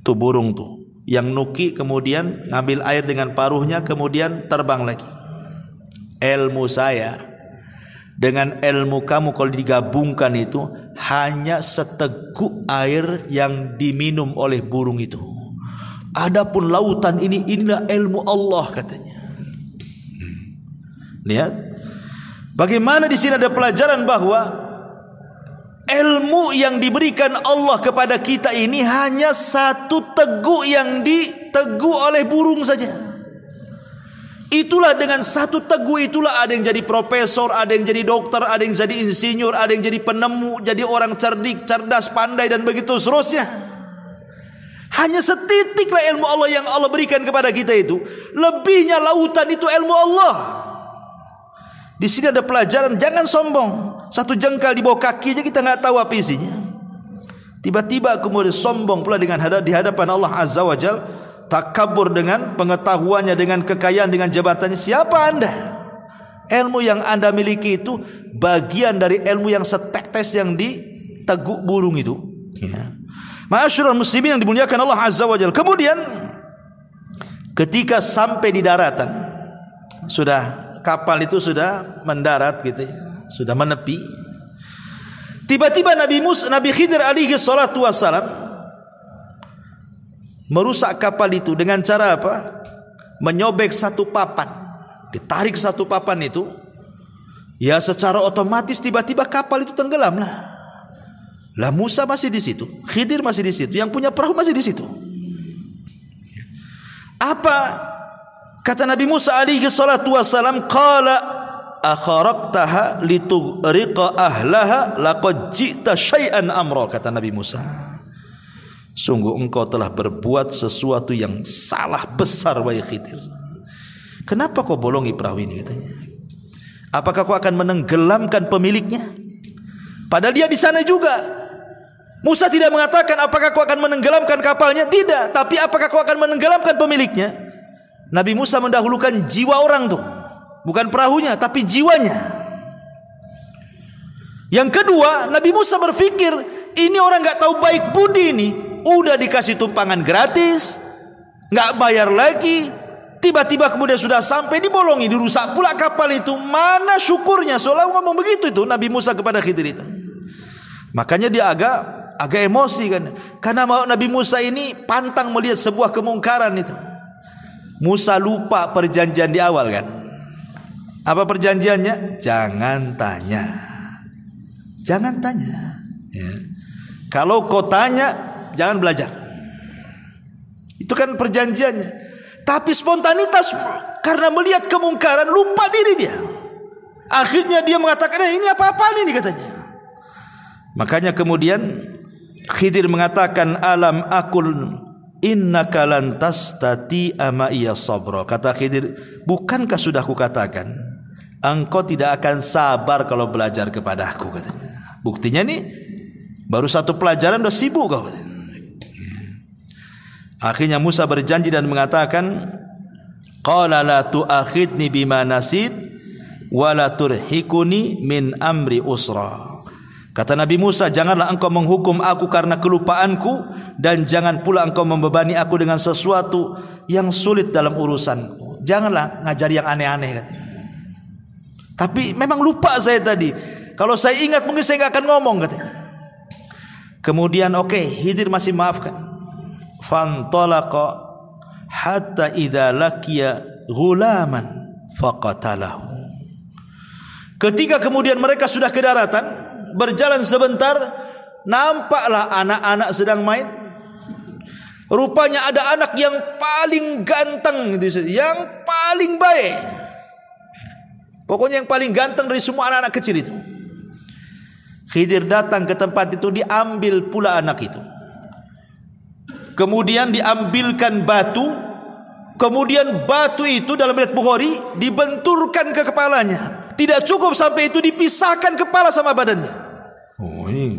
tuh burung tuh yang nuki, kemudian ngambil air dengan paruhnya, kemudian terbang lagi. Ilmu saya dengan ilmu kamu kalau digabungkan itu hanya seteguk air yang diminum oleh burung itu. Adapun lautan ini, inilah ilmu Allah, katanya. Lihat bagaimana di sini ada pelajaran bahwa ilmu yang diberikan Allah kepada kita ini hanya satu teguk yang diteguk oleh burung saja. Itulah dengan satu teguk itulah ada yang jadi profesor, ada yang jadi dokter, ada yang jadi insinyur, ada yang jadi penemu, jadi orang cerdik, cerdas, pandai, dan begitu seterusnya. Hanya setitiklah ilmu Allah yang Allah berikan kepada kita itu. Lebihnya lautan itu ilmu Allah. Di sini ada pelajaran, jangan sombong. Satu jengkal di bawah kaki aja kita nggak tahu apa isinya. Tiba-tiba kemudian sombong pula di hadapan Allah Azza wa Jalla. Takabur dengan pengetahuannya, dengan kekayaan, dengan jabatannya. Siapa anda? Ilmu yang anda miliki itu bagian dari ilmu yang setetes yang diteguk burung itu, ya. Ma'asyiral muslimin yang dimuliakan Allah Azza wa Jalla. Kemudian ketika sampai di daratan, sudah kapal itu sudah mendarat gitu ya, sudah menepi. Tiba-tiba Nabi Khidir alaihi salatu wassalam merusak kapal itu dengan cara apa? Menyobek satu papan. Ditarik satu papan itu, ya secara otomatis tiba-tiba kapal itu tenggelam lah. Lah Musa masih di situ, Khidir masih di situ, yang punya perahu masih di situ. Apa kata Nabi Musa alaihi salatu wassalam? Qala akharaqtaha litughriqa ahlaha laqad ji'ta syai'an amra, kata Nabi Musa. Sungguh engkau telah berbuat sesuatu yang salah besar, wahai Khidir. Kenapa kau bolongi perahu ini, katanya? Apakah kau akan menenggelamkan pemiliknya? Padahal dia di sana juga. Musa tidak mengatakan apakah kau akan menenggelamkan kapalnya, tidak. Tapi apakah kau akan menenggelamkan pemiliknya? Nabi Musa mendahulukan jiwa orang tuh, bukan perahunya, tapi jiwanya. Yang kedua, Nabi Musa berpikir, ini orang nggak tahu baik budi ini. Udah dikasih tumpangan gratis, nggak bayar lagi. Tiba-tiba kemudian sudah sampai dibolongi, dirusak pula kapal itu. Mana syukurnya? Seolah ngomong begitu itu Nabi Musa kepada Khidir itu. Makanya dia agak emosi kan, karena Nabi Musa ini pantang melihat sebuah kemungkaran itu. Musa lupa perjanjian di awal kan? Apa perjanjiannya? Jangan tanya. Jangan tanya. Ya. Kalau kau tanya, jangan belajar. Itu kan perjanjiannya. Tapi spontanitas karena melihat kemungkaran lupa diri dia. Akhirnya dia mengatakan, ini apa-apaan ini katanya. Makanya kemudian Khidir mengatakan, alam akul innaka lan tastati'a ma'iya sabra. Kata Khidir, bukankah sudah kukatakan engkau tidak akan sabar kalau belajar kepadaku katanya. Buktinya nih baru satu pelajaran udah sibuk kau. Akhirnya Musa berjanji dan mengatakan, qala la tu'akhidni bima nasid wa la turhikuni min amri usra. Kata Nabi Musa, janganlah engkau menghukum aku karena kelupaanku, dan jangan pula engkau membebani aku dengan sesuatu yang sulit dalam urusanku. Janganlah ngajari yang aneh-aneh katanya. Tapi memang lupa saya tadi. Kalau saya ingat mungkin saya nggak akan ngomong katanya. Kemudian Khidir masih maafkan. Fantalaqa hatta idza laqiya ghulaman faqatalahu. Ketika kemudian mereka sudah ke daratan, berjalan sebentar, nampaklah anak-anak sedang main. Rupanya ada anak yang paling ganteng, yang paling baik. Pokoknya yang paling ganteng dari semua anak-anak kecil itu. Khidir datang ke tempat itu, diambil pula anak itu. Kemudian diambilkan batu. Kemudian batu itu dalam riwayat Bukhari dibenturkan ke kepalanya. Tidak cukup sampai itu, dipisahkan kepala sama badannya. Oh, ini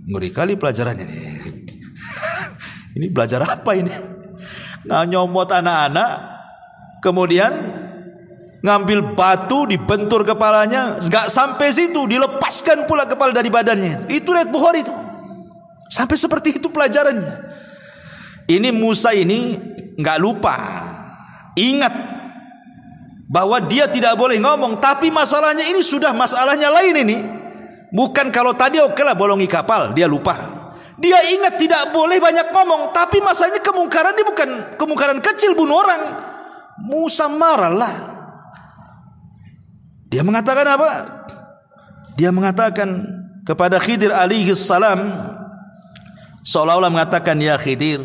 ngeri kali pelajarannya nih. Ini belajar apa ini? Nah, nyomot anak-anak, kemudian ngambil batu dibentur kepalanya. Enggak sampai situ, dilepaskan pula kepala dari badannya. Itu riwayat Bukhari itu. Sampai seperti itu pelajarannya. Ini Musa ini enggak lupa, ingat bahwa dia tidak boleh ngomong. Tapi masalahnya ini sudah masalahnya lain ini. Bukan kalau tadi lah bolongi kapal, dia lupa. Dia ingat tidak boleh banyak ngomong. Tapi masalahnya kemungkaran ini bukan kemungkaran kecil, bunuh orang. Musa marahlah. Dia mengatakan apa? Dia mengatakan kepada Khidir alaihi salam, seolah-olah mengatakan, ya Khidir,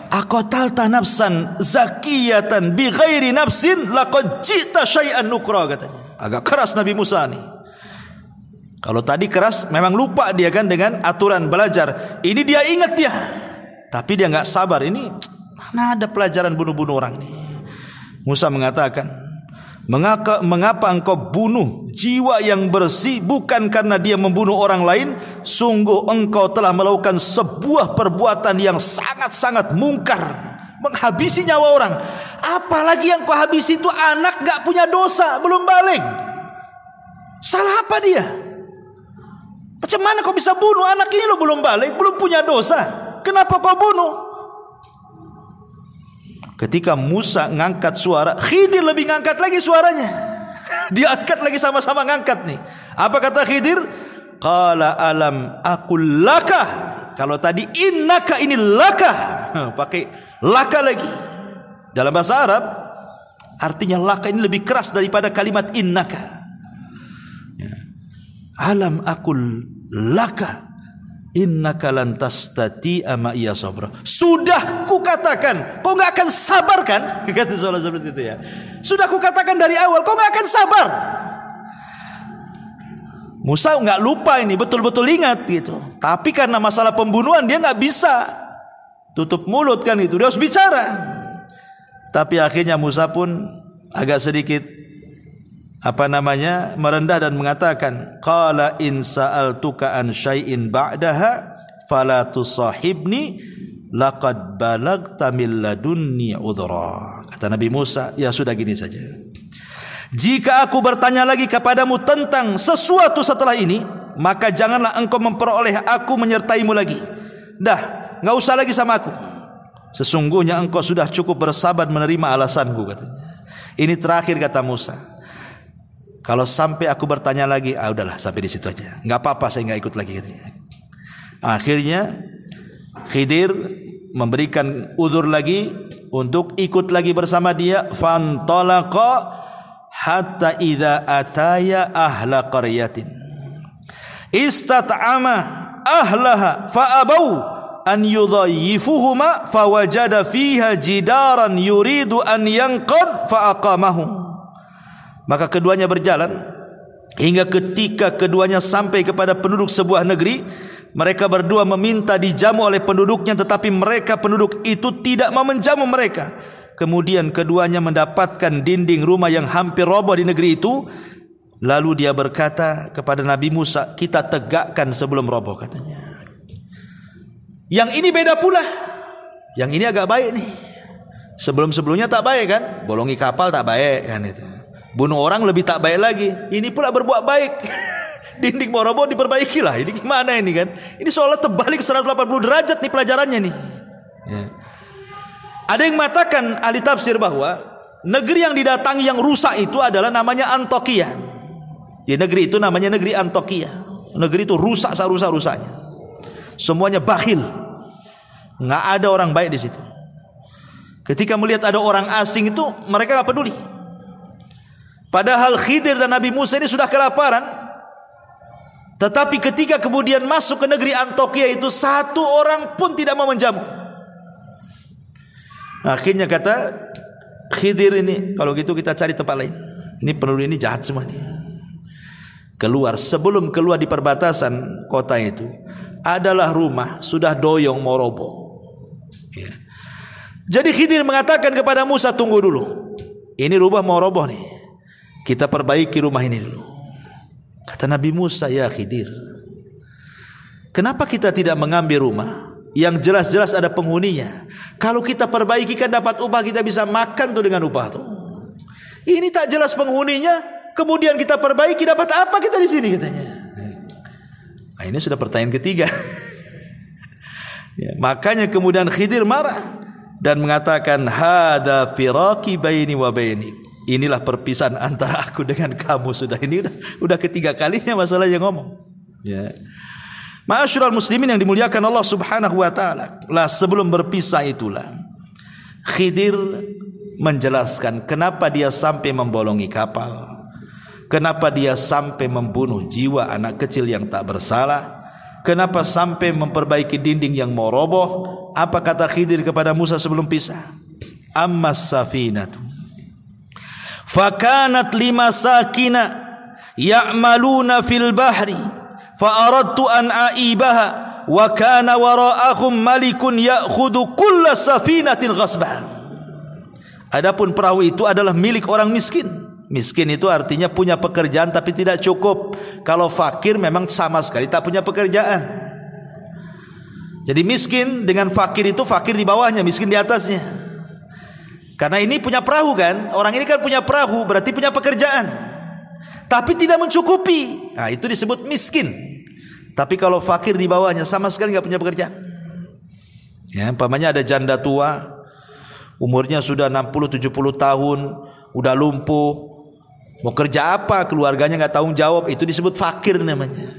aqatalta nafsan zakiyatan bi ghairi nafsin laqad ji'ta syai'an nukra katanya. Agak keras Nabi Musa nih. Kalau tadi keras memang lupa dia kan dengan aturan belajar. Ini dia ingat dia. Tapi dia enggak sabar. Ini mana ada pelajaran bunuh-bunuh orang nih. Musa mengatakan, mengapa engkau bunuh jiwa yang bersih bukan karena dia membunuh orang lain? Sungguh engkau telah melakukan sebuah perbuatan yang sangat-sangat mungkar, menghabisi nyawa orang. Apalagi yang kau habisi itu anak gak punya dosa, belum balik. Salah apa dia? Macam mana kau bisa bunuh anak ini? Lo belum balik, belum punya dosa, kenapa kau bunuh? Ketika Musa ngangkat suara, Khidir lebih ngangkat lagi suaranya. Dia angkat lagi, sama-sama ngangkat nih. Apa kata Khidir? Qala alam aqul laka. Kalau tadi innaka, ini laka. Pakai laka lagi. Dalam bahasa Arab artinya laka ini lebih keras daripada kalimat innaka. Alam aqul laka innaka lan tastati'a ma'iya sabra. Sudah kukatakan, kau enggak akan sabar kan? Kata soal seperti itu ya. Sudah kukatakan dari awal, kau enggak akan sabar. Musa enggak lupa ini, betul-betul ingat gitu. Tapi karena masalah pembunuhan dia enggak bisa tutup mulut kan itu, dia harus bicara. Tapi akhirnya Musa pun agak sedikit merendah dan mengatakan, qala in sa'altuka an syai'in ba'daha fala tusahibni laqad balagta min ladunni udhra. Kata Nabi Musa, ya sudah gini saja, jika aku bertanya lagi kepadamu tentang sesuatu setelah ini, maka janganlah engkau memperoleh aku menyertaimu lagi. Dah, enggak usah lagi sama aku. Sesungguhnya engkau sudah cukup bersabar menerima alasanku, katanya. Ini terakhir kata Musa. Kalau sampai aku bertanya lagi, udahlah sampai di situ aja. Enggak apa-apa, saya enggak ikut lagi, katanya. Akhirnya Khidir memberikan uzur lagi. untuk ikut lagi bersama dia. Fantalaqa hatta idza ataya ahla qaryatin istat'ama ahlaha fa'abau an yudhayyifuhuma fawajada fiha jidaran yuridu an yanqad fa'aqamahu. Maka keduanya berjalan hingga ketika keduanya sampai kepada penduduk sebuah negeri, mereka berdua meminta dijamu oleh penduduknya, tetapi mereka penduduk itu tidak mau menjamu mereka. Kemudian keduanya mendapatkan dinding rumah yang hampir roboh di negeri itu. Lalu dia berkata kepada Nabi Musa, kita tegakkan sebelum roboh, katanya. Yang ini beda pula. Yang ini agak baik nih. Sebelum-sebelumnya tak baik kan? Bolongi kapal tak baik kan itu. Bunuh orang lebih tak baik lagi. Ini pula berbuat baik. Dinding mau roboh diperbaiki lah. Ini gimana ini kan? Ini seolah terbalik 180 derajat nih pelajarannya nih. Ya. Ada yang mengatakan ahli tafsir bahwa negeri yang didatangi yang rusak itu adalah namanya Antokia. Di negeri itu namanya negeri Antokia. Negeri itu rusak serusak-rusaknya. Semuanya bakhil. Nggak ada orang baik di situ. Ketika melihat ada orang asing itu mereka nggak peduli. Padahal Khidir dan Nabi Musa ini sudah kelaparan. Tetapi ketika kemudian masuk ke negeri Antokia itu, satu orang pun tidak mau menjamu. Akhirnya kata Khidir ini, kalau gitu kita cari tempat lain. Ini penduduk ini jahat semua nih. Keluar, sebelum keluar di perbatasan kota itu adalah rumah sudah doyong mau roboh. Ya. Jadi Khidir mengatakan kepada Musa, tunggu dulu. Ini rumah mau roboh nih. Kita perbaiki rumah ini dulu. Kata Nabi Musa, ya Khidir, kenapa kita tidak mengambil rumah yang jelas-jelas ada penghuninya? Kalau kita perbaiki kan dapat upah, kita bisa makan tuh dengan upah tuh. Ini tak jelas penghuninya, kemudian kita perbaiki, dapat apa kita di sini, katanya. Nah, ini sudah pertanyaan ketiga. Ya, makanya kemudian Khidir marah dan mengatakan, hada firaqi baini wa bainik. Inilah perpisahan antara aku dengan kamu. Sudah ini udah ketiga kalinya masalah yang ngomong. Ya. Ma'asyiral muslimin yang dimuliakan Allah Subhanahu wa taala. Lah sebelum berpisah itulah Khidir menjelaskan kenapa dia sampai membolongi kapal. Kenapa dia sampai membunuh jiwa anak kecil yang tak bersalah. Kenapa sampai memperbaiki dinding yang mau roboh. Apa kata Khidir kepada Musa sebelum pisah? Ammas safinatu fakanat limasakina ya'maluna fil bahri fa aradtu an aibaha wa kana wara'ahum malikun ya'khudhu kulla safinatin ghasba. Adapun perahu itu adalah milik orang miskin. Miskin itu artinya punya pekerjaan tapi tidak cukup. Kalau fakir memang sama sekali tak punya pekerjaan. Jadi miskin dengan fakir itu, fakir di bawahnya, miskin di atasnya. Karena ini punya perahu kan, orang ini kan punya perahu, berarti punya pekerjaan, tapi tidak mencukupi. Nah itu disebut miskin. Tapi kalau fakir di bawahnya sama sekali nggak punya pekerjaan. Ya, umpamanya ada janda tua, umurnya sudah 60-70 tahun, udah lumpuh, mau kerja apa, keluarganya nggak tanggung jawab, itu disebut fakir namanya.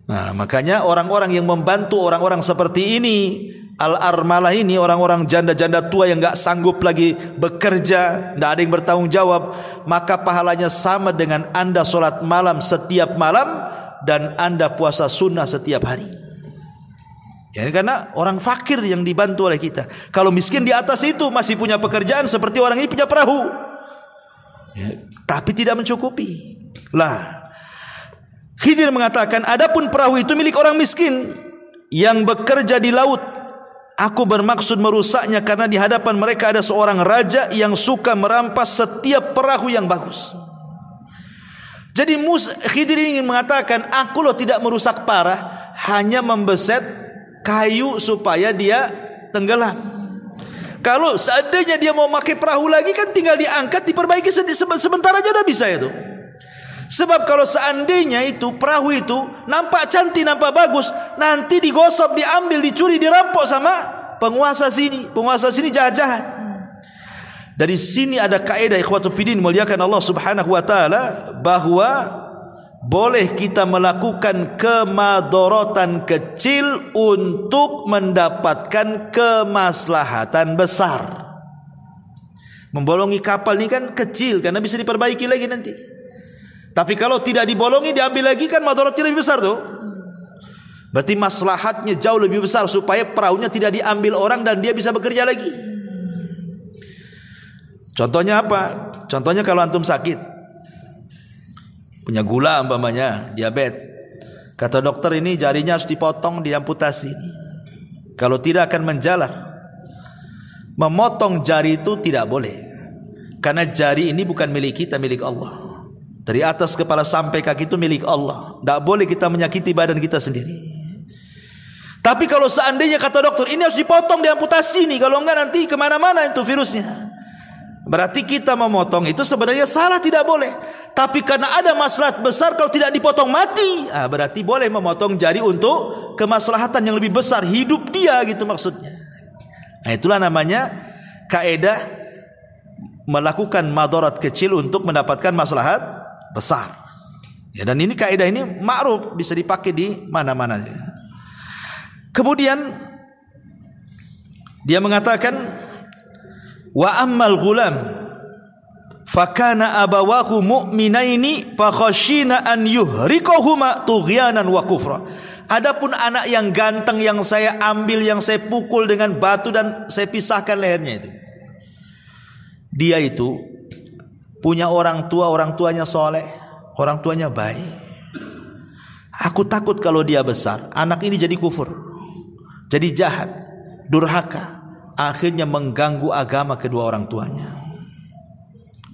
Nah makanya orang-orang yang membantu orang-orang seperti ini, al-armalah ini, orang-orang janda-janda tua yang gak sanggup lagi bekerja, gak ada yang bertanggung jawab, maka pahalanya sama dengan anda sholat malam setiap malam dan anda puasa sunnah setiap hari. Ya, karena orang fakir yang dibantu oleh kita. Kalau miskin di atas itu masih punya pekerjaan seperti orang ini punya perahu, ya, tapi tidak mencukupi. Lah Khidir mengatakan, adapun perahu itu milik orang miskin yang bekerja di laut. Aku bermaksud merusaknya karena di hadapan mereka ada seorang raja yang suka merampas setiap perahu yang bagus. Jadi Khidir ingin mengatakan, aku loh tidak merusak parah, hanya membeset kayu supaya dia tenggelam. Kalau seandainya dia mau pakai perahu lagi kan tinggal diangkat, diperbaiki sebentar aja udah bisa itu. Sebab kalau seandainya itu perahu itu nampak cantik, nampak bagus, nanti digosok, diambil, dicuri, dirampok sama penguasa sini. Penguasa sini jahat-jahat. Dari sini ada kaidah ikhwatu fiddin muliakan Allah Subhanahu wa taala, bahwa boleh kita melakukan kemadharatan kecil untuk mendapatkan kemaslahatan besar. Membolongi kapal ini kan kecil karena bisa diperbaiki lagi nanti. Tapi kalau tidak dibolongi, diambil lagi, kan madharatnya lebih besar tuh. Berarti maslahatnya jauh lebih besar supaya perahunya tidak diambil orang dan dia bisa bekerja lagi. Contohnya apa? Contohnya kalau antum sakit, punya gula umpamanya, diabetes. Kata dokter ini jarinya harus dipotong, diamputasi. Kalau tidak akan menjalar. Memotong jari itu tidak boleh. Karena jari ini bukan milik kita, milik Allah. Dari atas kepala sampai kaki itu milik Allah. Tidak boleh kita menyakiti badan kita sendiri. Tapi kalau seandainya kata dokter ini harus dipotong, diamputasi nih, kalau enggak nanti kemana-mana itu virusnya. Berarti kita memotong itu sebenarnya salah, tidak boleh. Tapi karena ada maslahat besar, kalau tidak dipotong mati, berarti boleh memotong jari untuk kemaslahatan yang lebih besar, hidup dia gitu maksudnya. Nah, itulah namanya kaidah melakukan madarat kecil untuk mendapatkan maslahat besar. Ya, dan ini kaidah ini ma'ruf, bisa dipakai di mana-mana. Kemudian dia mengatakan, wa ammal ghulam fakana abawahu mu'minaini fakhashina an yuhriqahuma tughyanan wa kufra. Adapun anak yang ganteng yang saya ambil, yang saya pukul dengan batu dan saya pisahkan lehernya itu, dia itu punya orang tua, orang tuanya soleh, orang tuanya baik. Aku takut kalau dia besar, anak ini jadi kufur, jadi jahat, durhaka, akhirnya mengganggu agama kedua orang tuanya.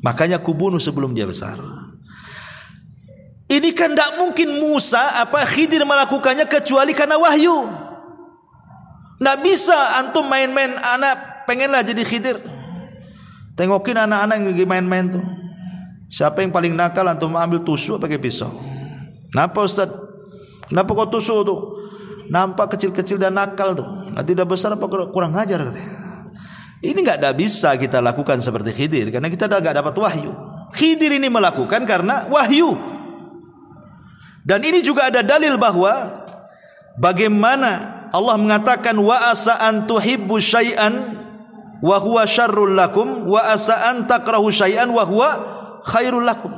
Makanya kubunuh sebelum dia besar. Ini kan tidak mungkin Khidir melakukannya kecuali karena wahyu. Tidak bisa antum main-main, anak pengenlah jadi Khidir. Tengokin anak-anak yang lagi main-main tuh. Siapa yang paling nakal, antum ambil tusuk pakai pisau. Kenapa Ustaz? Kenapa kau tusuk tuh? Nampak kecil-kecil dan nakal tuh. Nanti udah besar apa kurang ajar katanya. Ini tidak bisa kita lakukan seperti Khidir, karena kita tidak dapat wahyu. Khidir ini melakukan karena wahyu. Dan ini juga ada dalil bahwa bagaimana Allah mengatakan wa asa an tuhibbu syai'an wa huwa syarrul lakum wa asa an takrahu syai'an wa huwa khairul lakum.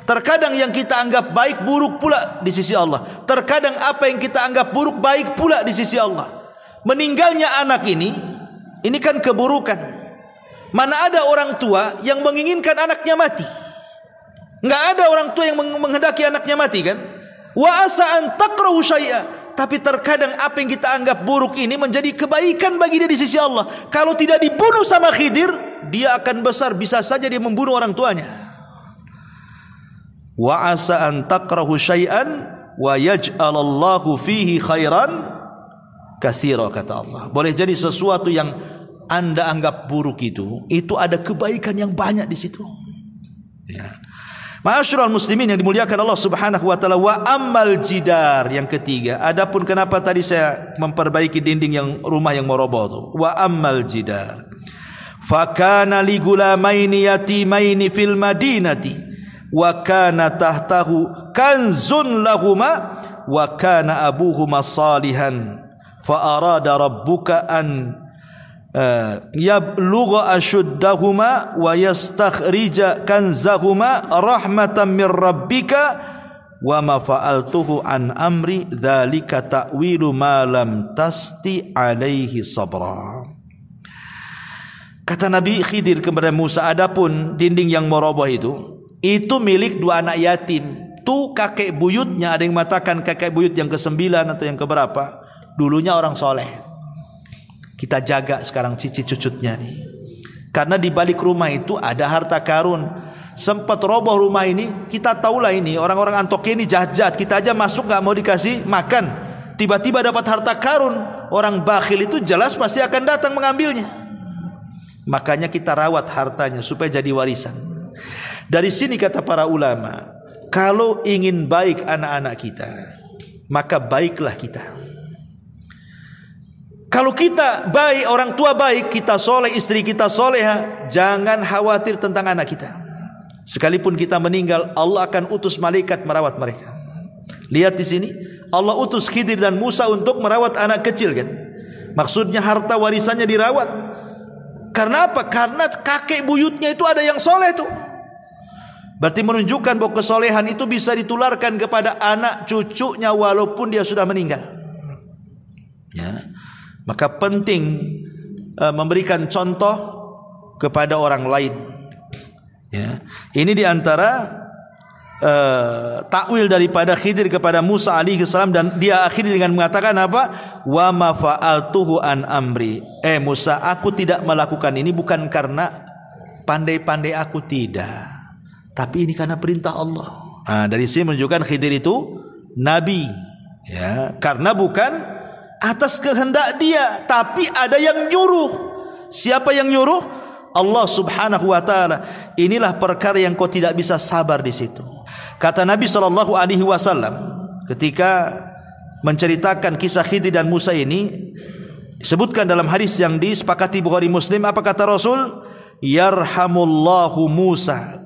Terkadang yang kita anggap baik buruk pula di sisi Allah. Terkadang apa yang kita anggap buruk baik pula di sisi Allah. Meninggalnya anak ini kan keburukan. Mana ada orang tua yang menginginkan anaknya mati? Enggak ada orang tua yang menghendaki anaknya mati kan? Wa asa an takrahu syai'a. Tapi terkadang apa yang kita anggap buruk ini menjadi kebaikan bagi dia di sisi Allah. Kalau tidak dibunuh sama Khidir, dia akan besar, bisa saja dia membunuh orang tuanya. Wa asa an takrahu syai'an wa yaj'alallahu fihi khairan katsira, kata Allah. Boleh jadi sesuatu yang Anda anggap buruk itu ada kebaikan yang banyak di situ. Ya. Ma'asyiral muslimin yang dimuliakan Allah Subhanahu wa taala, wa ammal jidar, yang ketiga. Adapun kenapa tadi saya memperbaiki dinding yang rumah yang mau roboh itu. Wa ammal jidar fakana li gulamaini yatimaini fil madinati wa kana tahtahu kanzun lahuma wa kana abuhuma salihan fa arada rabbuka an yablugha ashuddahuma wa yastakhrija kanzahuma rahmatan min rabbika wa ma fa'altuhu an amri dzalika ta'wilu ma lam tasti alaihi sabra. Kata Nabi Khidir kepada Musa, adapun dinding yang meroboh itu milik dua anak yatim. Tuh kakek buyutnya, ada yang mengatakan kakek buyut yang ke-9 atau yang keberapa, dulunya orang soleh. Kita jaga sekarang cicit cucutnya nih. Karena di balik rumah itu ada harta karun. Sempat roboh rumah ini, kita tahulah ini orang-orang Antokia ini jahat-jahat. Kita aja masuk gak mau dikasih makan, tiba-tiba dapat harta karun. Orang bakhil itu jelas pasti akan datang mengambilnya. Makanya kita rawat hartanya supaya jadi warisan. Dari sini kata para ulama, kalau ingin baik anak-anak kita, maka baiklah kita. Kalau kita baik, orang tua baik, kita soleh, istri kita soleha, jangan khawatir tentang anak kita. Sekalipun kita meninggal, Allah akan utus malaikat merawat mereka. Lihat di sini, Allah utus Khidir dan Musa untuk merawat anak kecil kan. Maksudnya harta warisannya dirawat. Karena apa? Karena kakek buyutnya itu ada yang soleh tuh. Berarti menunjukkan bahwa kesolehan itu bisa ditularkan kepada anak cucunya walaupun dia sudah meninggal. Ya. Maka penting memberikan contoh kepada orang lain. Ya. Ini diantara takwil daripada Khidir kepada Musa alaihi salam, dan dia akhiri dengan mengatakan apa? Wa ma fa'altuhu an amri. Musa, aku tidak melakukan ini bukan karena pandai-pandai aku, tidak, tapi ini karena perintah Allah. Dari sini menunjukkan Khidir itu nabi, ya, karena bukan atas kehendak dia, tapi ada yang nyuruh. Siapa yang nyuruh? Allah subhanahu wa ta'ala. Inilah perkara yang kau tidak bisa sabar di situ. Kata Nabi sallallahu alaihi wasallam ketika menceritakan kisah Khidir dan Musa ini, disebutkan dalam hadis yang disepakati Bukhari Muslim, apa kata Rasul? Yarhamullahu Musa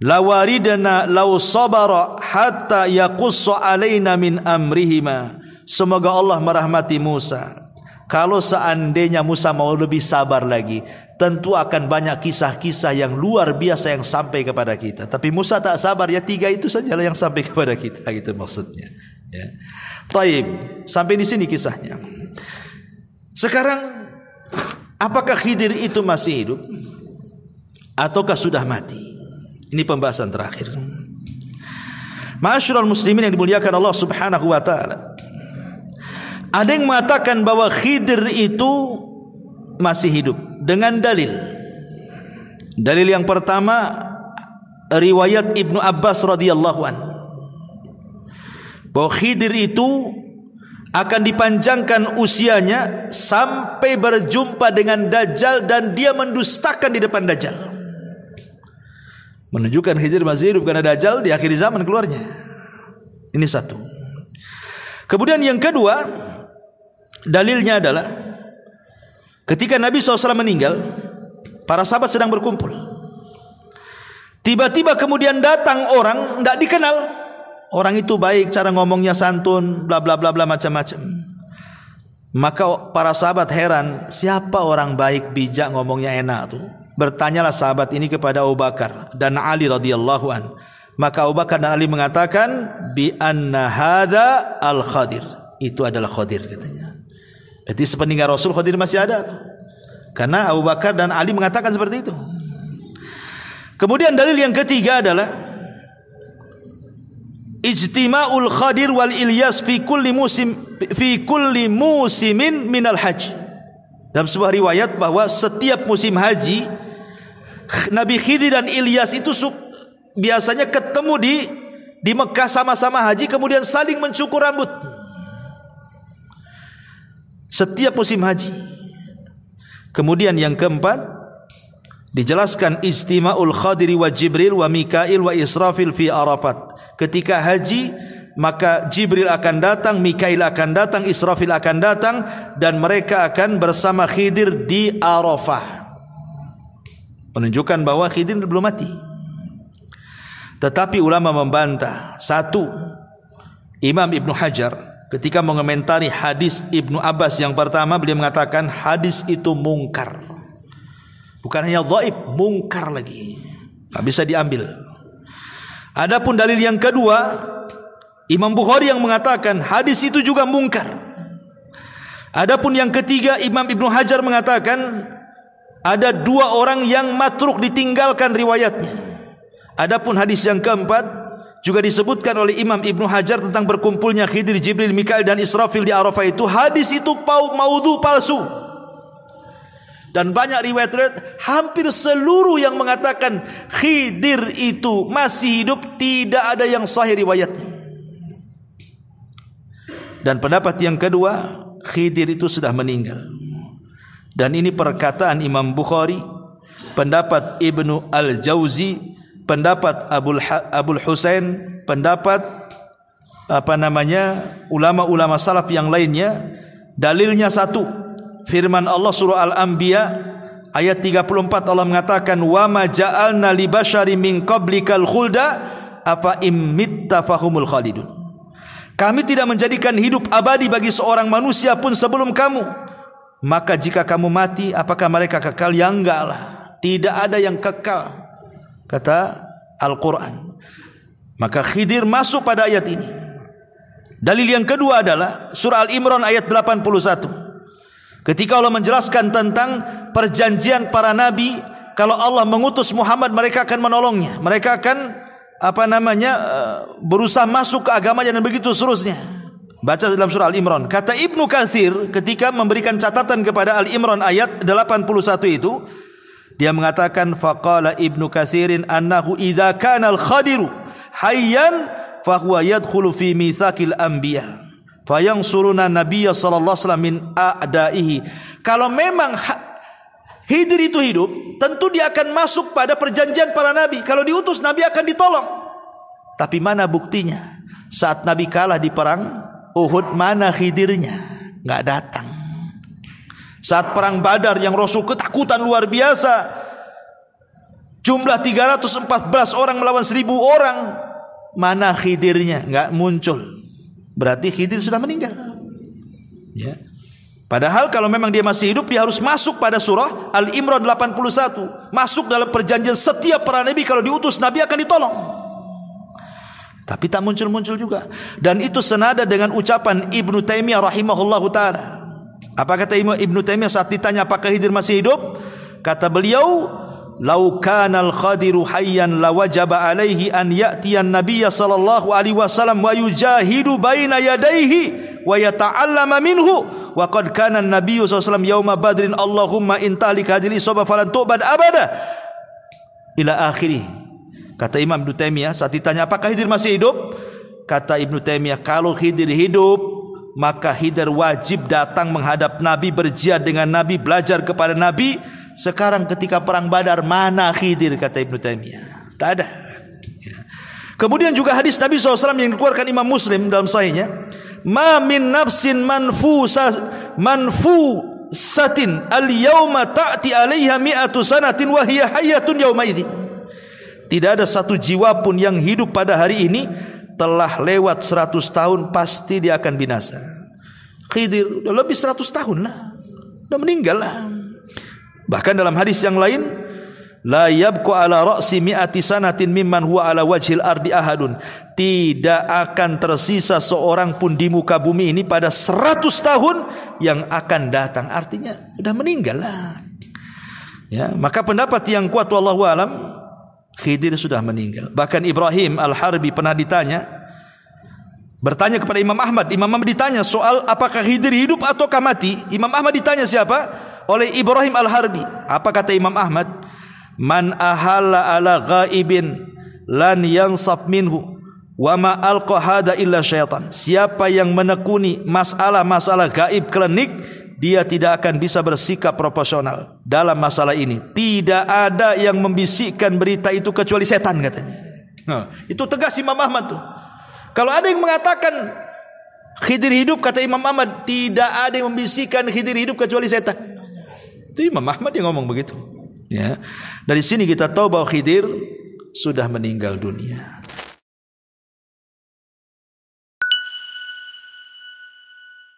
lawaridna law sabara hatta yaqussu alaina min amrihima. Semoga Allah merahmati Musa. Kalau seandainya Musa mau lebih sabar lagi, tentu akan banyak kisah-kisah yang luar biasa yang sampai kepada kita. Tapi Musa tak sabar, ya 3 itu sajalah yang sampai kepada kita, gitu maksudnya. Ya. Taib, sampai di sini kisahnya. Sekarang, apakah Khidir itu masih hidup ataukah sudah mati? Ini pembahasan terakhir. Ma'asyiral muslimin yang dimuliakan Allah Subhanahu wa taala. Ada yang mengatakan bahwa Khidir itu masih hidup dengan dalil. Dalil yang pertama, riwayat Ibnu Abbas radhiyallahu an, bahwa Khidir itu akan dipanjangkan usianya sampai berjumpa dengan Dajjal dan dia mendustakan di depan Dajjal. Menunjukkan Khidir masih hidup karena Dajjal di akhir zaman keluarnya. Ini satu. Kemudian yang kedua, dalilnya adalah ketika Nabi SAW meninggal, para sahabat sedang berkumpul. Tiba-tiba kemudian datang orang tidak dikenal. Orang itu baik, cara ngomongnya santun, bla bla bla bla macam-macam. Maka para sahabat heran, siapa orang baik, bijak, ngomongnya enak tuh? Bertanyalah sahabat ini kepada Abu Bakar dan Ali radhiyallahu an. Maka Abu Bakar dan Ali mengatakan, bi anna hadza al-Khadir. Itu adalah Khadir katanya. Berarti sepeninggal Rasul Khadir masih ada tuh. Karena Abu Bakar dan Ali mengatakan seperti itu. Kemudian dalil yang ketiga adalah ijtima'ul Khadir wal Ilyas fi kulli musimin minal haji. Dalam sebuah riwayat bahwa setiap musim haji Nabi Khidir dan Ilyas itu biasanya ketemu di Mekah sama-sama haji, kemudian saling mencukur rambut. Setiap musim haji. Kemudian yang keempat dijelaskan ijtima'ul Khadiri wa Jibril wa Mikail wa Israfil fi Arafat. Ketika haji maka Jibril akan datang, Mikail akan datang, Israfil akan datang, dan mereka akan bersama Khidir di Arafah. Menunjukkan bahwa Khidir belum mati. Tetapi ulama membantah. Satu, Imam Ibnu Hajar ketika mengomentari hadis Ibnu Abbas yang pertama, beliau mengatakan hadis itu mungkar. Bukan hanya dhaif, mungkar lagi, tak bisa diambil. Adapun dalil yang kedua, Imam Bukhari yang mengatakan hadis itu juga mungkar. Adapun yang ketiga, Imam Ibnu Hajar mengatakan ada 2 orang yang matruk, ditinggalkan riwayatnya. Adapun hadis yang keempat juga disebutkan oleh Imam Ibnu Hajar tentang berkumpulnya Khidir, Jibril, Mikail dan Israfil di Arafah itu. Hadis itu maudhu, palsu. Dan banyak riwayat-riwayat hampir seluruh yang mengatakan Khidir itu masih hidup, tidak ada yang sahih riwayatnya. Dan pendapat yang kedua, Khidir itu sudah meninggal. Dan ini perkataan Imam Bukhari, pendapat Ibnu Al-Jauzi, pendapat Abul Husain, pendapat ulama-ulama salaf yang lainnya. Dalilnya satu, firman Allah surah Al-Anbiya ayat 34 Allah mengatakan wa ma ja'alna li basyari min qablikal khulda afa immitta fahumul khalidun. Kami tidak menjadikan hidup abadi bagi seorang manusia pun sebelum kamu. Maka jika kamu mati, apakah mereka kekal? Ya enggak lah. Tidak ada yang kekal, kata Al-Quran. Maka Khidir masuk pada ayat ini. Dalil yang kedua adalah surah Al-Imran ayat 81. Ketika Allah menjelaskan tentang perjanjian para nabi, kalau Allah mengutus Muhammad, mereka akan menolongnya. Mereka akan berusaha masuk ke agamanya dan begitu seterusnya. Baca dalam surah Al-Imran. Kata Ibnu Katsir ketika memberikan catatan kepada Al-Imran ayat 81 itu, dia mengatakan faqala Ibnu Katsirin annahu idza kana al-Khadiru hayyan fa huwa yadkhulu fi mitsaqil anbiya fayansuruna nabiyya sallallahu alaihi wasallam min a'daihi. Kalau memang Khidir itu hidup, tentu dia akan masuk pada perjanjian para nabi. Kalau diutus, nabi akan ditolong. Tapi mana buktinya? Saat nabi kalah di perang Uhud, mana Khidirnya? Nggak datang. Saat perang Badar yang Rasul ketakutan luar biasa, jumlah 314 orang melawan 1000 orang, mana Khidirnya? Nggak muncul. Berarti Khidir sudah meninggal. Ya. Padahal kalau memang dia masih hidup, dia harus masuk pada surah Al-Imran 81. Masuk dalam perjanjian setiap para nabi, kalau diutus nabi akan ditolong. Tapi tak muncul-muncul juga. Dan itu senada dengan ucapan Ibnu Taimiyah rahimahullahu ta'ala. Apa kata Ibnu Taimiyah saat ditanya apakah Khidir masih hidup? Kata beliau, "Lau kana al-Khadiru hayyan lawajaba alaihi an ya'tiyan nabiyya sallallahu alaihi wasallam wa yujahidu baina yadayhi wa yata'allama minhu wa qad kana an-nabiyyu sallallahu alaihi wasallam yauma badrin Allahumma intalik hadhihi sabah falan tu'bad abada." Ila akhirih. Kata Imam Ibnu Taimiyah saat ditanya apakah Khidir masih hidup? Kata Ibnu Taimiyah, kalau Khidir hidup, maka Khidir wajib datang menghadap Nabi, berjihad dengan Nabi, belajar kepada Nabi. Sekarang ketika perang Badar, mana Khidir? Kata Ibnu Taimiyah, tak ada. Kemudian juga hadis Nabi SAW yang dikeluarkan Imam Muslim dalam sahihnya, ma min nafsin manfusatin al-yawma ta'ti alaiha mi'atu sanatin wa hiya hayyatun yawma idzin. Tidak ada satu jiwa pun yang hidup pada hari ini telah lewat 100 tahun, pasti dia akan binasa. Khidir udah lebih 100 tahun lah, udah meninggal lah. Bahkan dalam hadis yang lain, la yabqa ala ra'si mi'ati sanatin mimman huwa ala wajhil ardi ahadun. Tidak akan tersisa seorang pun di muka bumi ini pada 100 tahun yang akan datang. Artinya udah meninggal lah. Ya, maka pendapat yang kuat wallahu alam, Khidir sudah meninggal. Bahkan Ibrahim Al-Harbi pernah bertanya kepada Imam Ahmad. Imam Ahmad ditanya soal apakah Khidir hidup ataukah mati. Imam Ahmad ditanya siapa? Oleh Ibrahim Al-Harbi. Apa kata Imam Ahmad? Man ahalla ala ghaibin lan yansab minhu wa ma alqa hada illa syaitan. Siapa yang menekuni masalah-masalah gaib klinik, dia tidak akan bisa bersikap proporsional dalam masalah ini. Tidak ada yang membisikkan berita itu kecuali setan, katanya. Nah, itu tegas Imam Ahmad tuh. Kalau ada yang mengatakan Khidir hidup, kata Imam Ahmad, tidak ada yang membisikkan Khidir hidup kecuali setan. Itu Imam Ahmad yang ngomong begitu. Ya. Dari sini kita tahu bahwa Khidir sudah meninggal dunia.